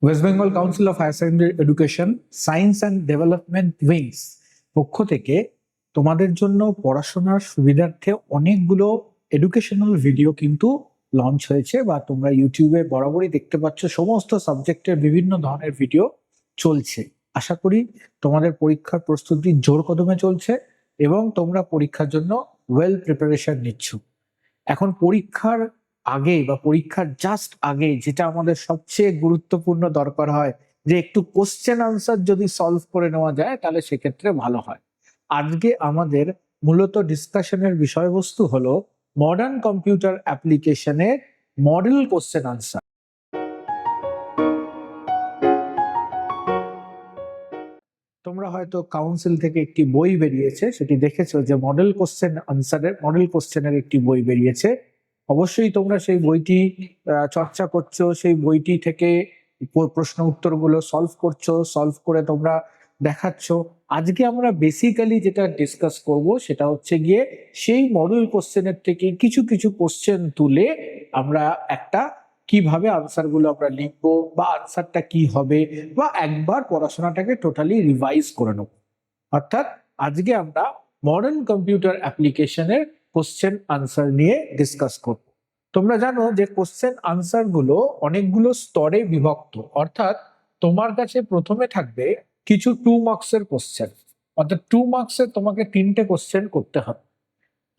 West Bengal Council of Higher Secondary Education science and development wings পক্ষ থেকে তোমাদের জন্য পড়াশোনার সুবিধার্থে অনেকগুলো এডুকেশনাল ভিডিও কিন্তু লঞ্চ হয়েছে, বা তোমরা ইউটিউবে বরাবরই দেখতে পাচ্ছ সমস্ত সাবজেক্টের বিভিন্ন ধরনের ভিডিও চলছে। আশা করি তোমাদের পরীক্ষার প্রস্তুতি জোর কদমে চলছে এবং তোমরা পরীক্ষার জন্য ওয়েল প্রিপারেশন নিচ্ছ। এখন পরীক্ষার আগে বা পরীক্ষার জাস্ট আগে যেটা আমাদের সবচেয়ে গুরুত্বপূর্ণ দরকার হয়, যে একটু কোশ্চেন আনসার যদি সলভ করে নেওয়া যায় তাহলে সেক্ষেত্রে ভালো হয়। আজকে আমাদের মূলত ডিসকাশনের বিষয়বস্তু হলো মডার্ন কম্পিউটার অ্যাপ্লিকেশনের মডেল কোশ্চেন আনসার। তোমরা হয়তো কাউন্সিল থেকে একটি বই বেরিয়েছে, সেটি দেখেছো যে মডেল কোশ্চেনের একটি বই বেরিয়েছে। অবশ্যই তোমরা সেই বইটি চর্চা করছো, সেই বইটি থেকে প্রশ্ন উত্তরগুলো সলভ করে তোমরা দেখাচ্ছ। আজকে আমরা বেসিক্যালি যেটা ডিসকাস করব সেটা হচ্ছে গিয়ে সেই মডেল কোশ্চেনের থেকে কিছু কিছু কোশ্চেন তুলে আমরা একটা কিভাবে আনসারগুলো আমরা লিখবো, বা আনসারটা কি হবে, বা একবার পড়াশোনাটাকে টোটালি রিভাইজ করে নেব। অর্থাৎ আজকে আমরা মডার্ন কম্পিউটার অ্যাপ্লিকেশনের কোশ্চেন আনসার নিয়ে ডিসকাস করব। তোমরা জানো যে কোশ্চেন আনসার গুলো অনেকগুলো স্তরে বিভক্ত। অর্থাৎ তোমার কাছে প্রথমে থাকবে কিছু 2 মার্কসের কোশ্চেন, অর্থাৎ 2 মার্কসের তোমাকে 3টে কোশ্চেন করতে হবে।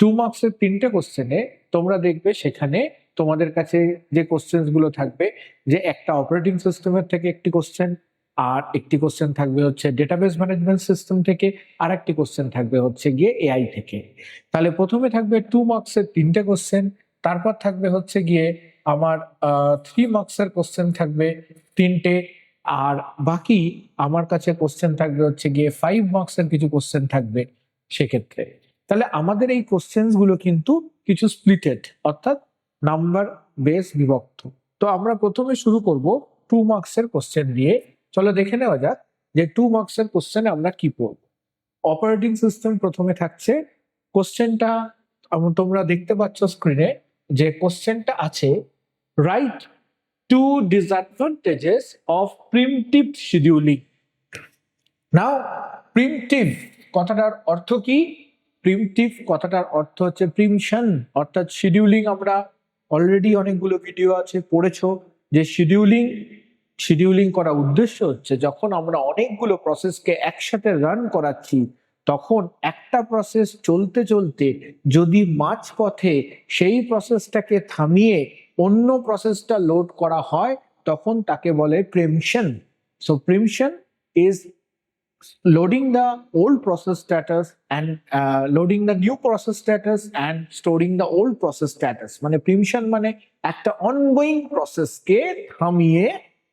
2 মার্কসের 3টে কোশ্চেনে তোমরা দেখবে সেখানে তোমাদের কাছে যে কোশ্চেন গুলো থাকবে, যে একটা অপারেটিং সিস্টেমের থেকে একটি কোশ্চেন, আর একটি কোশ্চেন থাকবে হচ্ছে ডেটাবেস ম্যানেজমেন্ট সিস্টেম থেকে, আর একটি কোশ্চেন থাকবে হচ্ছে গিয়ে এআই থেকে। তাহলে প্রথমে থাকবে 2 মার্কসের 3টে কোশ্চেন, তারপর থাকবে হচ্ছে গিয়ে আমার 3 মার্কসের কোশ্চেন থাকবে 3টে, আর বাকি আমার কাছে কোশ্চেন থাকবে হচ্ছে গিয়ে 5 মার্কসের কিছু কোশ্চেন থাকবে সেক্ষেত্রে। তাহলে আমাদের এই কোশ্চেন্স গুলো কিন্তু কিছু স্প্লিটেড, অর্থাৎ নাম্বার বেস বিভক্ত। তো আমরা প্রথমে শুরু করব 2 মার্কসের কোশ্চেন দিয়ে। চলো দেখে নেওয়া যাক যে 2 মার্কসের কোশ্চেনে আমরা কি পড়ব। অপারেটিং সিস্টেম প্রথমে থাকছে। কোশ্চেনটা তোমরা দেখতে পাচ্ছ স্ক্রিনে, যে কোশ্চেনটা আছে right 2 disadvantages of primitive scheduling. Now primitive কথাটার অর্থ কি? প্রিমিটিভ কথাটার অর্থ হচ্ছে প্রিমশন, অর্থাৎ শিডিউলিং। আমরা অলরেডি অনেকগুলো ভিডিও আছে, পড়েছো যে শিডিউলিং করার উদ্দেশ্য হচ্ছে যখন আমরা অনেকগুলো প্রসেসকে একসাথে রান করাচ্ছি, তখন একটা প্রসেস চলতে চলতে যদি মাঝপথে সেই প্রসেসটাকে থামিয়ে অন্য প্রসেসটা লোড করা হয়, তখন তাকে বলে preemption. So preemption is loading the old process status and loading the new process status and storing the old process status. মানে প্রিমশন মানে একটা অনগোয়িং প্রসেসকে থামিয়ে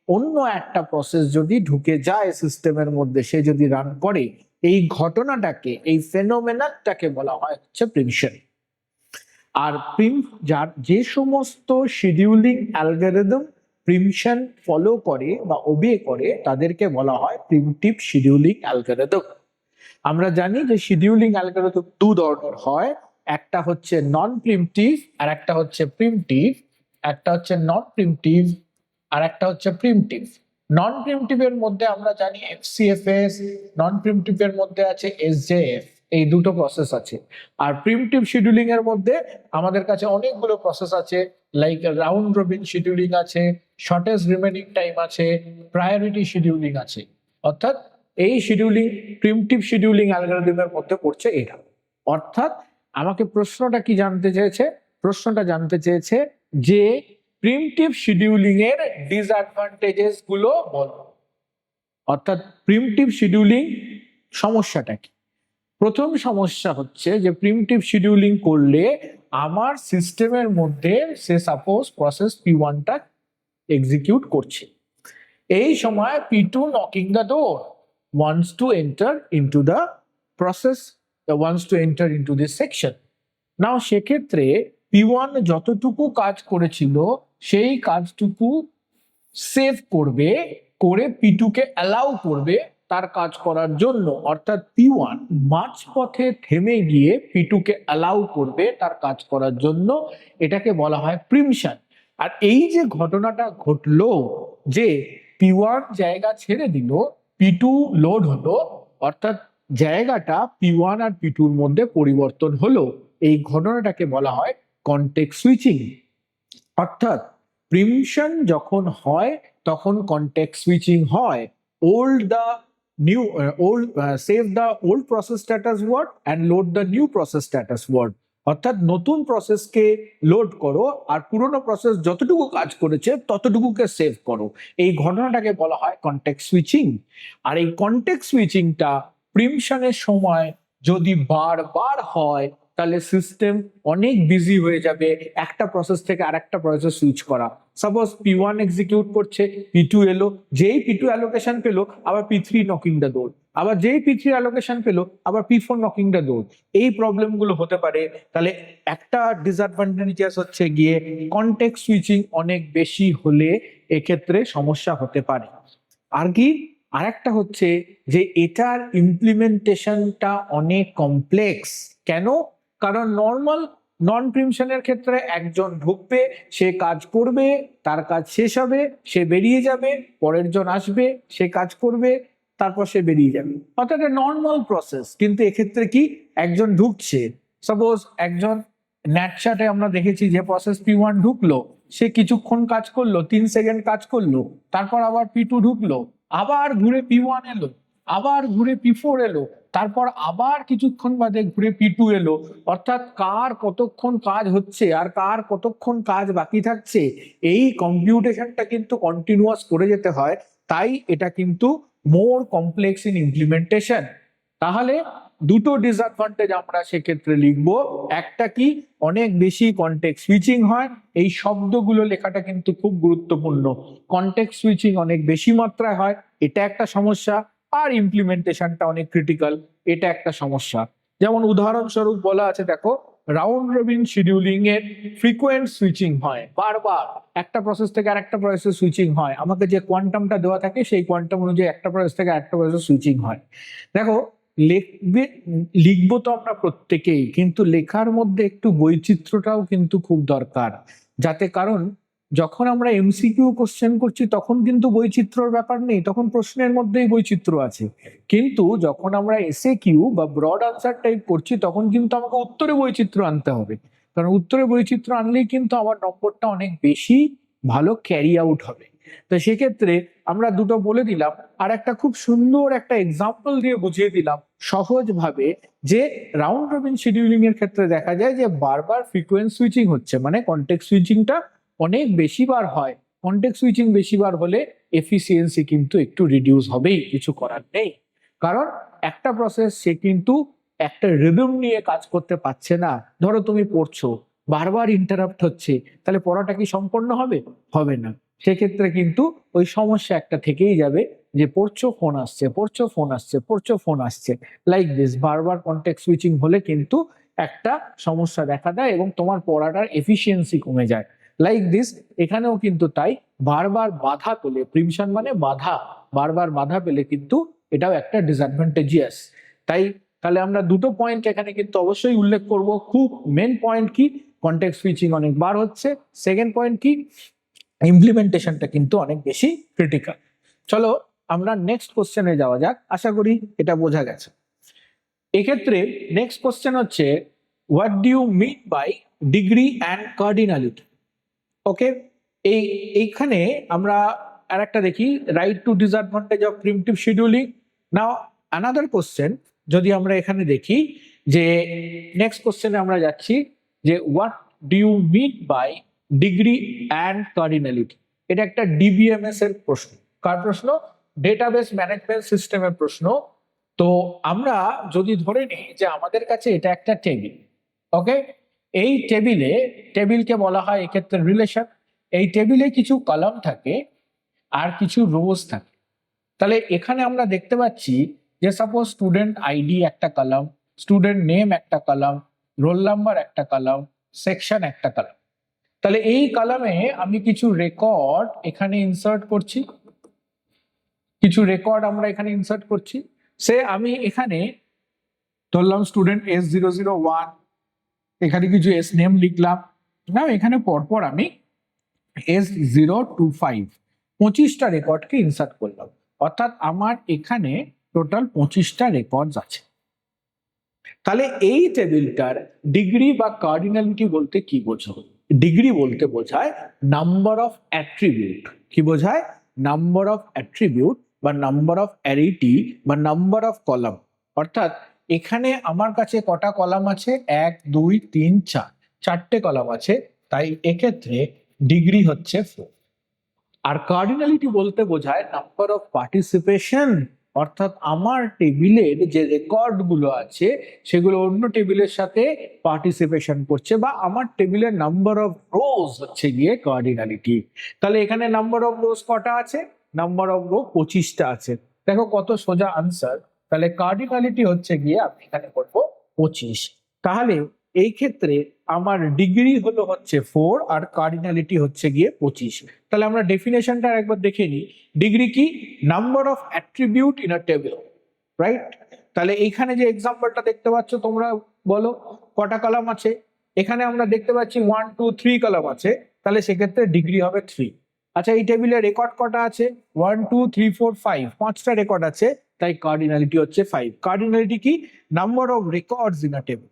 অন্য একটা প্রসেস যদি ঢুকে যায় সিস্টেমের মধ্যে, সে যদি রান করে, এই ঘটনাটাকে, এই ফেনোমেনাটাকে বলা হয় হচ্ছে প্রিমশন। আর যে সমস্ত শিডিউলিং অ্যালগরিদম প্রিমশন ফলো করে বা ওবে করে তাদেরকে বলা হয় প্রিমিটিভ শিডিউলিং অ্যালগরিদম। আমরা জানি যে শিডিউলিং অ্যালগরিদম 2 ধরনের হয়, একটা হচ্ছে নন প্রিমিটিভ আর একটা হচ্ছে প্রিমিটিভ। একটা হচ্ছে নন প্রিমিটিভ আর একটা হচ্ছে প্রিমিটিভ। নন প্রিমিটিভ এর মধ্যে আমরা জানি এফসিএফএস, নন প্রিমিটিভ এর মধ্যে আছে এসজেএফ, এই দুটো প্রসেস আছে। আর প্রিমিটিভ শিডিউলিং এর মধ্যে আমাদের কাছে অনেকগুলো প্রসেস আছে, লাইক রাউন্ড রবিন শিডিউলিং আছে, শর্টেস্ট রিমেনিং টাইম আছে, প্রায়োরিটি শিডিউলিং আছে। অর্থাৎ এই শিডিউলিং প্রিমিটিভ শিডিউলিং অ্যালগরিদমের মধ্যে পড়ছে এটা। অর্থাৎ আমাকে প্রশ্নটা কি জানতে চেয়েছে? প্রশ্নটা জানতে চেয়েছে যে প্রিমিটিভ শিডিউলিং এর ডিসঅ্যাডভান্টেজেস গুলো বলো। অর্থাৎ প্রিমিটিভ শিডিউলিং সমস্যাটা কি? প্রথম সমস্যা হচ্ছে যে প্রিমিটিভ শিডিউলিং করলে আমার সিস্টেমের মধ্যে সে সাপোজ প্রসেস P1 টা এক্সিকিউট করছে, এই সময় P2 knocking the door wants to enter into the process, wants to enter into this section. নাও সেক্ষেত্রে P1 যতটুকু কাজ করেছিল সেই কাজটুকু সেভ করবে, করে P2 কে অ্যালাউ করবে তার কাজ করার জন্য। অর্থাৎ P1 মাঝপথে থেমে গিয়ে P2 কে অ্যালাউ করবে তার কাজ করার জন্য, এটাকে বলা হয় প্রিমশন। আর এই যে ঘটনাটা ঘটলো, যে P1 জায়গা ছেড়ে দিল, P2 লোড হলো, অর্থাৎ জায়গাটা P1 আর P2 এর মধ্যে পরিবর্তন হলো। এই ঘটনাটাকে বলা হয় কনটেক্সট সুইচিং। অর্থাৎ প্রিমশন যখন হয় তখন কনটেক্সট সুইচিং হয়। Old the new save the old process status word and load the new process status word. অর্থাৎ নতুন প্রসেসকে লোড করো আর পুরোনো প্রসেস যতটুকু কাজ করেছে ততটুকুকে সেভ করো। এই ঘটনাটাকে বলা হয় কনটেক্সট সুইচিং। আর এই কনটেক্সট সুইচিংটা প্রিমশনের সময় যদি বারবার হয় তাহলে সিস্টেম অনেক বিজি হয়ে যাবে একটা প্রসেস থেকে আরেকটা প্রসেসে সুইচ করা। সাপোজ P1 এক্সিকিউট করছে, P2 এলো, যেই P2 অ্যালোকেশন পেলো আবার P3 নকিং দ্য ডোর, আবার যেই P3 অ্যালোকেশন পেলো আবার P4 নকিং দ্য ডোর। এই প্রবলেম গুলো হতে পারে। তাহলে একটা ডিসঅ্যাডভান্টেজ হচ্ছে গিয়ে কনটেক্সট সুইচিং অনেক বেশি হলে এক্ষেত্রে সমস্যা হতে পারে। আর কি আরেকটা হচ্ছে যে এটার ইমপ্লিমেন্টেশনটা অনেক কমপ্লেক্স। কেন? কারণ নর্মাল নন প্রিমশনের ক্ষেত্রে একজন ঢুকবে, সে কাজ করবে, তার কাজ শেষ হবে, সে বেরিয়ে যাবে, পরের জন আসবে, সে কাজ করবে, তারপর সে বেরিয়ে যাবে, অর্থাৎ নর্মাল প্রসেস। কিন্তু এক্ষেত্রে কি একজন ঢুকছে, সাপোজ একজন ন্যাটচ্যাটে আমরা দেখেছি যে প্রসেস P1 ঢুকলো, সে কিছুক্ষণ কাজ করলো, 3 সেকেন্ড কাজ করলো, তারপর আবার P2 ঢুকলো, আবার ঘুরে P1 এলো, আবার ঘুরে P4 এলো, তারপর আবার কিছুক্ষণ বাদে ঘুরে P2 এলো। অর্থাৎ কার কতক্ষণ কাজ হচ্ছে আর কার কতক্ষণ কাজ বাকি থাকছে, এই কম্পিউটেশনটা কিন্তু কন্টিনিউয়াস করে যেতে হয়। তাই এটা কিন্তু মোর কমপ্লেক্স ইন ইমপ্লিমেন্টেশন। তাহলে দুটো ডিসঅ্যাডভান্টেজ আমরা সেক্ষেত্রে লিখবো। একটা কি, অনেক বেশি কনটেক্সট সুইচিং হয়, এই শব্দগুলো লেখাটা কিন্তু খুব গুরুত্বপূর্ণ। কনটেক্সট সুইচিং অনেক বেশি মাত্রায় হয়, এটা একটা সমস্যা। আর ইমপ্লিমেন্টেশনটা অনেক ক্রিটিক্যাল, এটা একটা সমস্যা। যেমন উদাহরণস্বরূপ বলা আছে, দেখো রাউন্ড রবিন শিডিউলিং এর ফ্রিকোয়েন্ট সুইচিং হয়, বারবার একটা প্রসেস থেকে আরেকটা প্রসেসে সুইচিং হয়। আমাকে যে কোয়ান্টামটা দেওয়া থাকে সেই কোয়ান্টাম অনুযায়ী একটা প্রসেস থেকে আরেকটা প্রসেসে সুইচিং হয়। দেখো লিখবো তো আমরা প্রত্যেকেই, কিন্তু লেখার মধ্যে একটু বৈচিত্র্যটাও কিন্তু খুব দরকার। যাতে, কারণ যখন আমরা এমসিকিউ কোশ্চেন করছি তখন কিন্তু বৈচিত্র্যর ব্যাপার নেই, তখন প্রশ্নের মধ্যেই বৈচিত্র্য আছে। কিন্তু যখন আমরা এসএ কিউ বা ব্রড আনসার টাইপ করছি তখন কিন্তু আমাকে উত্তরে বৈচিত্র্য আনতে হবে। কারণ উত্তরে বৈচিত্র্য আনলেই কিন্তু আমার নম্বরটা অনেক বেশি ভালো ক্যারি আউট হবে। তো সেক্ষেত্রে আমরা দুটো বলে দিলাম, আর একটা খুব সুন্দর একটা এক্সাম্পল দিয়ে বুঝিয়ে দিলাম সহজ ভাবে, যে রাউন্ড রবিন শিডিউলিং এর ক্ষেত্রে দেখা যায় যে বারবার ফ্রিকোয়েন্ট সুইচিং হচ্ছে, মানে কনটেক্সট সুইচিংটা অনেক বেশিবার হয়। কনটেক্সট সুইচিং বেশিবার হলে এফিসিয়েন্সি কিন্তু একটু রিডিউস হবেই, কিছু করার নেই। কারণ একটা প্রসেস সে কিন্তু একটা রিদম নিয়ে কাজ করতে পারছে না। ধরো তুমি পড়ছো, বারবার ইন্টারাপ্ট হচ্ছে, তাহলে পড়াটা কি সম্পন্ন হবে? হবে না। সেক্ষেত্রে কিন্তু ওই সমস্যা একটা থেকেই যাবে, যে পড়ছো ফোন আসছে, পড়ছো ফোন আসছে, পড়ছো ফোন আসছে, লাইক দিস বারবার কনটেক্সট সুইচিং হলে কিন্তু একটা সমস্যা দেখা দেয় এবং তোমার পড়াটার এফিসিয়েন্সি কমে যায়। লাইক দিস এখানেও কিন্তু তাই, বারবার বাধা পেলে, প্রিমশন মানে বাধা, বারবার বাধা পেলে কিন্তু এটাও একটা ডিসঅ্যাডভান্টেজিয়াস। তাই তাহলে আমরা দুটো পয়েন্ট এখানে কিন্তু অবশ্যই উল্লেখ করব। খুব মেন পয়েন্ট কি, কনটেক্সট সুইচিং অনেকবার হচ্ছে। সেকেন্ড পয়েন্ট কি, ইমপ্লিমেন্টেশনটা কিন্তু অনেক বেশি ক্রিটিক্যাল। চলো আমরা নেক্সট কোশ্চেনে যাওয়া যাক, আশা করি এটা বোঝা গেছে। এক্ষেত্রে নেক্সট কোশ্চেন হচ্ছে, what do you mean by degree and cardinality? Okay, এইখানে আমরা আর একটা দেখি, right to disadvantage of primitive scheduling. Now another question যদি আমরা এখানে দেখি, যে নেক্সট কোশ্চেনে আমরা যাচ্ছি, যে what do you mean by degree and cardinality? এটা একটা ডিবিএমএস এর প্রশ্ন। কার প্রশ্ন? ডেটাবেস ম্যানেজমেন্ট সিস্টেমের প্রশ্ন। তো আমরা যদি ধরে নিই যে আমাদের কাছে এটা একটা টেবিল, ওকে, এই টেবিলকে বলা হয় এক্ষেত্রে রিলেশন। এই টেবিলে কিছু কলাম থাকে আর কিছু রোজ থাকে। তাহলে এখানে আমরা দেখতে পাচ্ছি যে সাপোজ স্টুডেন্ট আইডি একটা কলাম, স্টুডেন্ট নেম একটা কলাম, রোল নাম্বার একটা কলাম, সেকশন একটা কলাম। তাহলে এই কলামে আমি কিছু রেকর্ড এখানে ইনসার্ট করছি, আমরা এখানে ইনসার্ট করছি। আমি এখানে ধরলাম স্টুডেন্ট S001, এখানে কিছু এস নেম লিখলাম না, এখানে পরপর আমি S025, 25টা রেকর্ডকে ইনসার্ট করলাম, অর্থাৎ আমার এখানে টোটাল 25টা রেকর্ডস আছে। তাহলে এই টেবিলটার ডিগ্রি বা কার্ডিনালিটি বলতে কি বোঝো? ডিগ্রি বলতে বোঝায় নাম্বার অফ অ্যাট্রিবিউট। কি বোঝায়? নাম্বার অফ অ্যাট্রিবিউট বা নাম্বার অফ অ্যারিটি বা নাম্বার অফ কলাম। অর্থাৎ এখানে আমার কাছে কটা কলাম আছে? 1 2 3 4, 4টে কলাম আছে, তাই এক্ষেত্রে ডিগ্রি হচ্ছে 4। আর কার্ডিনালিটি বলতে বোঝায় নাম্বার অফ পার্টিসিপেশন, অর্থাৎ আমার টেবিলের যে রেকর্ড গুলো আছে সেগুলো অন্য টেবিলের সাথে পার্টিসিপেশন করছে, বা আমার টেবিলের নাম্বার অফ রোজ হচ্ছে গিয়ে কার্ডিনালিটি। তাহলে এখানে নাম্বার অফ রোজ কটা আছে? নাম্বার অফ রো 25টা আছে। দেখো কত সোজা আনসার। তাহলে কার্ডিনালিটি হচ্ছে গিয়ে আমি এখানে করবো 25। তাহলে এই ক্ষেত্রে আমার ডিগ্রি হচ্ছে 4 আর কার্ডিনালিটি হচ্ছে গিয়ে 25। তাহলে আমরা ডেফিনেশনটা একবার দেখে নিই। ডিগ্রি কি? Number of attribute in a table, right? তাহলে এইখানে যে এক্সাম্পলটা দেখতে পাচ্ছ তোমরা বলো কটা কলাম আছে? এখানে আমরা দেখতে পাচ্ছি 1 2 3 কলাম আছে, তাহলে সেক্ষেত্রে ডিগ্রি হবে 3। আচ্ছা, এই টেবিলে রেকর্ড কটা আছে? 1 2 3 4 5, 5টা রেকর্ড আছে, তাই কার্ডিনালিটি হচ্ছে 5। কার্ডিনালিটি কি? Number of records in a table.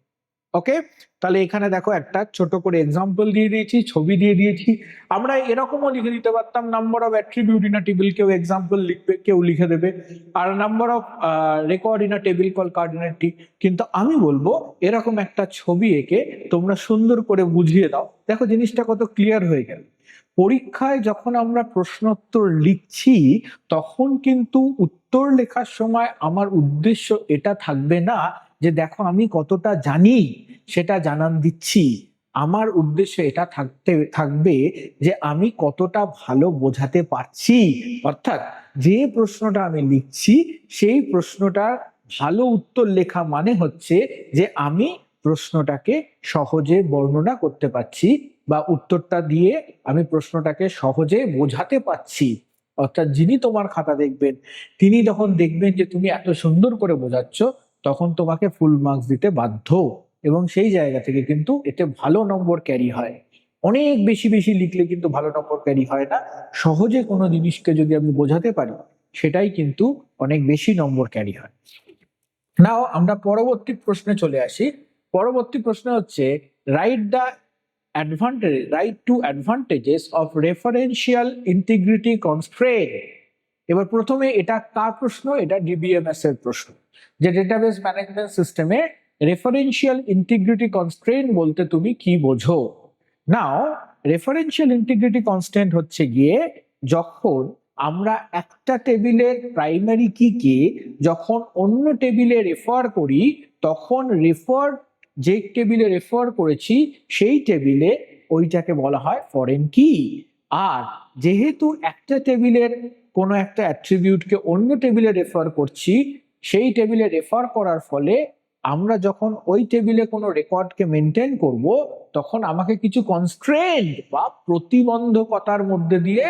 Okay, তাহলে এখানে দেখো একটা ছোট করে এক্সাম্পল দিয়ে দিয়েছি, ছবি দিয়ে দিয়েছি। আমরা এরকমও লিখে দিতে পারতাম number of attribute in a table, কেউ এক্সাম্পল লিখবে, কেউ লিখে দেবে, আর number of record in a table call cardinality. কিন্তু আমি বলবো এরকম একটা ছবি এঁকে তোমরা সুন্দর করে বুঝিয়ে দাও, দেখো জিনিসটা কত ক্লিয়ার হয়ে গেল। পরীক্ষায় যখন আমরা প্রশ্নোত্তর লিখছি তখন কিন্তু উত্তর লেখার সময় আমার উদ্দেশ্য এটা থাকবে না যে দেখো আমি কতটা জানি সেটা জানান দিচ্ছি। আমার উদ্দেশ্য এটা থাকবে যে আমি কতটা ভালো বোঝাতে পারছি। অর্থাৎ যে প্রশ্নটা আমি লিখছি সেই প্রশ্নটার ভালো উত্তর লেখা মানে হচ্ছে যে আমি প্রশ্নটাকে সহজে বর্ণনা করতে পারছি, বা উত্তরটা দিয়ে আমি প্রশ্নটাকে সহজে বোঝাতে পারছি। অর্থাৎ যিনি তোমার খাতা দেখবেন তিনি যখন দেখবেন যে তুমি এত সুন্দর করে বোঝাচ্ছ, তখন তোমাকে ফুল মার্কস দিতে বাধ্য, এবং সেই জায়গা থেকে কিন্তু এতে ভালো নম্বর ক্যারি হয়। অনেক বেশি বেশি লিখলে কিন্তু ভালো নম্বর ক্যারি হয় না। সহজে কোনো জিনিসকে যদি আমি বোঝাতে পারি সেটাই কিন্তু অনেক বেশি নম্বর ক্যারি হয়। নাও আমরা পরবর্তী প্রশ্নে চলে আসি। পরবর্তী প্রশ্ন হচ্ছে right two advantages of referential integrity constrain. এবার প্রথমে এটা কার প্রশ্ন? এটা ডিবিএমএস এর প্রশ্ন, যে ডেটাবেস ম্যানেজমেন্ট সিস্টেমে রেফারেন্সিয়াল ইন্টিগ্রিটি কনস্ট্রেইন বলতে তুমি কি বোঝো? নাও রেফারেন্সিয়াল ইন্টিগ্রিটি কনস্ট্রেইন হচ্ছে গিয়ে যখন আমরা একটা টেবিলের প্রাইমারি কিকে যখন অন্য টেবিলে রেফার করি, তখন যে টেবিলে রেফার করেছি সেই টেবিলে ওইটাকে বলা হয় ফরেন কি। আর যেহেতু একটা টেবিলের কোনো একটা অ্যাট্রিবিউটকে অন্য টেবিলে রেফার করছি, সেই টেবিলে রেফার করার ফলে আমরা যখন ওই টেবিলে কোনো রেকর্ডকে মেনটেন করব, তখন আমাকে কিছু কনস্ট্রেন্ট বা প্রতিবন্ধকতার মধ্যে দিয়ে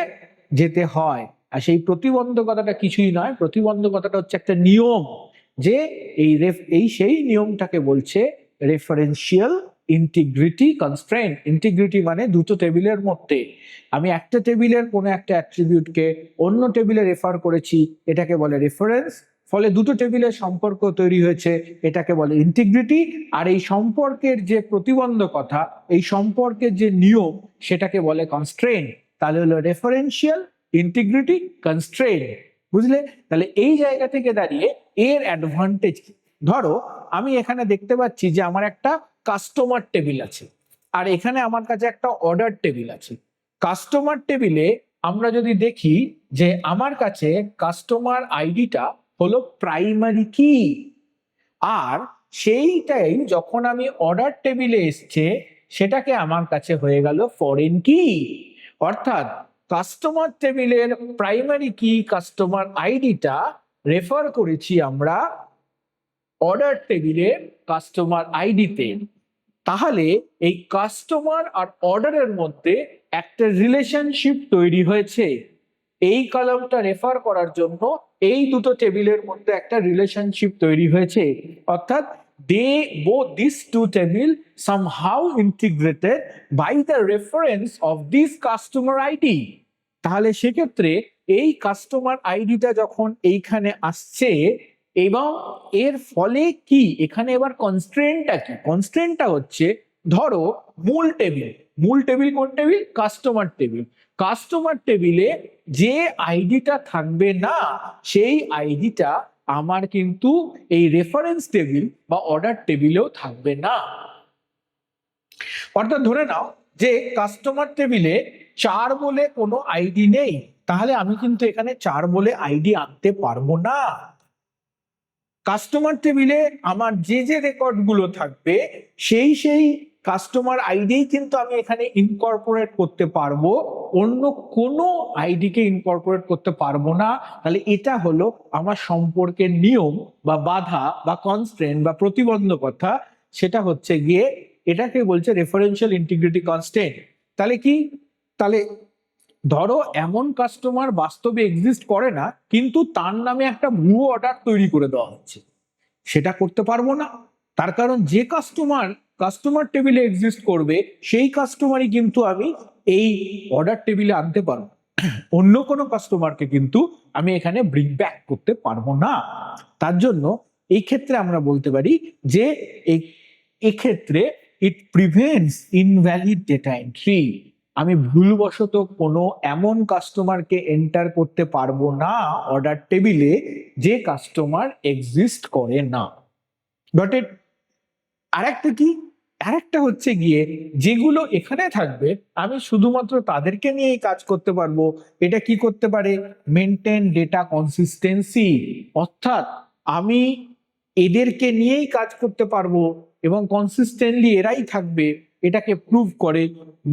যেতে হয়। আর সেই প্রতিবন্ধকতাটা কিছুই নয়, প্রতিবন্ধকতাটা হচ্ছে একটা নিয়ম, যে সেই নিয়মটাকে বলছে রেফারেন্সিয়াল ইন্টিগ্রিটি কনস্ট্রেন্ট। ইন্টিগ্রিটি মানে দুটো টেবিলের মধ্যে আমি একটা টেবিলের কোনো একটা অ্যাট্রিবিউটকে অন্য টেবিলে রেফার করেছি, এটাকে বলে রেফারেন্স। ফলে দুটো টেবিলের সম্পর্ক তৈরি হয়েছে, এটাকে বলে ইন্টিগ্রিটি। আর এই সম্পর্কের যে প্রতিবন্ধকতা, এই সম্পর্কের যে নিয়ম, সেটাকে বলে কনস্ট্রেন্ট। তাহলে হলো রেফারেন্সিয়াল ইন্টিগ্রিটি কনস্ট্রেন্ট। বুঝলে? তাহলে এই জায়গা থেকে দাঁড়িয়ে এর অ্যাডভান্টেজ কি? ধরো আমি এখানে দেখতে পাচ্ছি যে আমার একটা কাস্টমার টেবিল আছে, আর এখানে আমার কাছে একটা অর্ডার টেবিল আছে। কাস্টমার টেবিলে আমরা যদি দেখি যে আমার কাছে কাস্টমার আইডিটা হলো প্রাইমারি কি, আর সেইটাই যখন আমি অর্ডার টেবিলে এসছে সেটাকে আমার কাছে হয়ে গেল ফরেন কি। অর্থাৎ কাস্টমার টেবিলের প্রাইমারি কি কাস্টমার আইডিটা রেফার করেছি আমরা অর্ডার টেবিলের কাস্টমার আইডিতে। তাহলে এই কাস্টমার আর অর্ডারের মধ্যে একটা রিলেশনশিপ তৈরি হয়েছে। এই কলামটা রেফার করার জন্য এই দুটো টেবিলের মধ্যে একটা রিলেশনশিপ তৈরি হয়েছে। অর্থাৎ both these two table somehow integrated by the reference of this customer ID. তাহলে সেক্ষেত্রে এই কাস্টমার আইডিটা যখন এইখানে আসছে এবং এর ফলে কি এখানে এবার কনস্ট্রেন্টটা কি, কনস্ট্রেন্টটা হচ্ছে ধরো মূল টেবিল কোন টেবিল, কাস্টমার টেবিল। কাস্টমার টেবিলে যে আইডিটা থাকবে না সেই আইডিটা আমার কিন্তু এই রেফারেন্স টেবিল বা অর্ডার টেবিলেও থাকবে না। অর্থাৎ ধরে নাও যে কাস্টমার টেবিলে 4 বলে কোনো আইডি নেই, তাহলে আমি কিন্তু এখানে 4 বলে আইডি আনতে পারবো না। কাস্টমার টেবিলে আমার যে রেকর্ড গুলো থাকবে সেই কাস্টমার আইডি কিন্তু আমি এখানে ইনকর্পোরেট করতে পারবো, অন্য কোনো আইডিকে ইনকর্পোরেট করতে পারবো না। তাহলে এটা হলো আমার সম্পর্কের নিয়ম বা বাধা বা কনস্ট্রেন্ট বা প্রতিবন্ধকতা, সেটা হচ্ছে গিয়ে এটাকে বলছে রেফারেন্সিয়াল ইন্টিগ্রিটি কনস্ট্রেন্ট। তাহলে কি, তাহলে ধরো এমন কাস্টমার বাস্তবে এক্সিস্ট করে না কিন্তু তার নামে একটা ভুয়ো অর্ডার তৈরি করে দেওয়া হচ্ছে, সেটা করতে পারবো না। তার কারণ যে কাস্টমার টেবিলে এক্সিস্ট করবে সেই কাস্টমারই কিন্তু আমি এই অর্ডার টেবিলে আনতে পারবো, অন্য কোনো কাস্টমারকে কিন্তু আমি এখানে ব্রিং ব্যাক করতে পারবো না। তার জন্য এই ক্ষেত্রে আমরা বলতে পারি যে এই ক্ষেত্রে ইট প্রিভেন্টস ইনভ্যালিড ডেটা এন্ট্রি। আমি ভুলবশত কোনো এমন কাস্টমারকে এন্টার করতে পারবো না অর্ডার টেবিলে যে কাস্টমার এক্সিস্ট করে না। Got it? আরেকটা কি, আরেকটা হচ্ছে গিয়ে যেগুলো এখানে থাকবে আমি শুধুমাত্র তাদেরকে নিয়েই কাজ করতে পারবো। এটা কি করতে পারে, মেনটেন ডেটা কনসিস্টেন্সি, অর্থাৎ আমি এদেরকে নিয়েই কাজ করতে পারবো এবং কনসিস্টেন্টলি এরাই থাকবে, এটাকে প্রুভ করে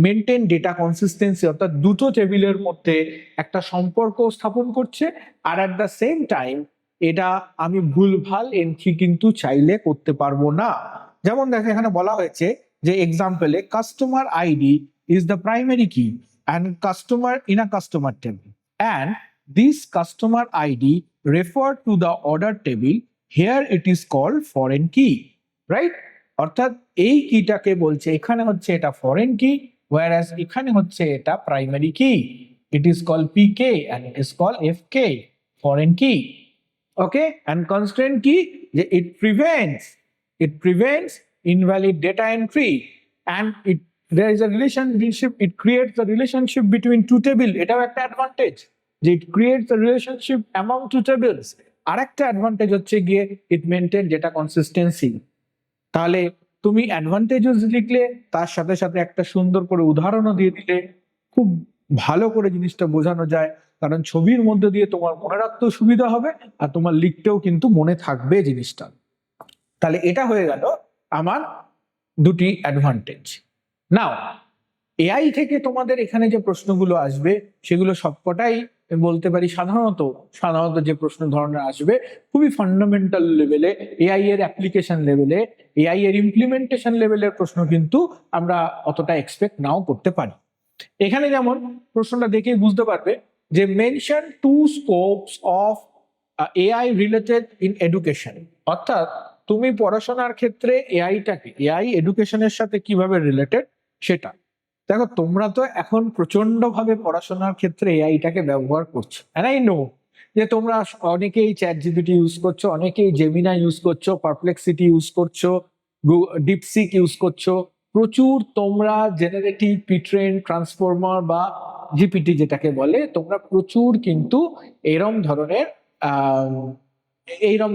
মেনটেন ডেটা কনসিস্টেন্সি, অর্থাৎ দুটো টেবিলের মধ্যে একটা সম্পর্ক স্থাপন করছে। আর অ্যাট দ্য সেম টাইম এটা আমি ভুলভাল এন্ট্রি কিন্তু চাইলে করতে পারবো না। যেমন দেখো এখানে বলা হয়েছে যে এক্সাম্পলে customer ID is the primary key and customer in a customer table, and this customer ID refer to the order table, here it is called foreign key, right? অর্থাৎ এই কিটাকে বলছে এখানে হচ্ছে এটা ফরেন কি, whereas এখানে হচ্ছে এটা প্রাইমারি কি, it is called PK and it is called FK, foreign key. Okay, and constraint key যে it prevents invalid data entry, and there is a relationship, it creates a relationship between two tables, এটাও একটা advantage যে it creates a relationship among two tables। আরেকটা advantage হচ্ছে গিয়ে it maintain data consistency। তাহলে তুমি advantages লিখলে তার সাথে সাথে একটা সুন্দর করে উদাহরণও দিয়ে দিলে খুব ভালো করে জিনিসটা বোঝানো যায়, কারণ ছবির মধ্যে দিয়ে তোমার মনে রাখতেও সুবিধা হবে আর তোমার লিখতেও কিন্তু মনে থাকবে জিনিসটা। তাহলে এটা হয়ে গেল আমার দুটি অ্যাডভান্টেজ। নাও এআই থেকে তোমাদের এখানে যে প্রশ্নগুলো আসবে সেগুলো সবকটাই বলতে পারি সাধারণত যে প্রশ্ন ধরনের আসবে খুবই ফান্ডামেন্টাল লেভেলে, এআই এর অ্যাপ্লিকেশন লেভেলে, এআই এর ইমপ্লিমেন্টেশন লেভেলের প্রশ্ন কিন্তু আমরা অতটা এক্সপেক্ট নাও করতে পারি। এখানে যেমন প্রশ্নটা দেখেই বুঝতে পারবে যে mention 2 scopes of AI related in education, অর্থাৎ তুমি পড়াশোনার ক্ষেত্রে এআই এডুকেশনের সাথে কিভাবে রিলেটেড সেটা দেখো। তোমরা তো এখন প্রচন্ড ভাবে পড়াশোনার ক্ষেত্রে এআইটাকে ব্যবহার করছো, এন্ড আই নো যে তোমরা অনেকেই চ্যাটজিপিটি ইউজ করছো, অনেকেই জেমিনা ইউজ করছো, পারপ্লেক্সিটি ইউজ করছো, ডিপসিক ইউজ করছো, প্রচুর তোমরা জেনারেটিভ প্রিট্রেন ট্রান্সফর্মার বা জিপিটি যেটাকে বলে, তোমরা প্রচুর কিন্তু এরম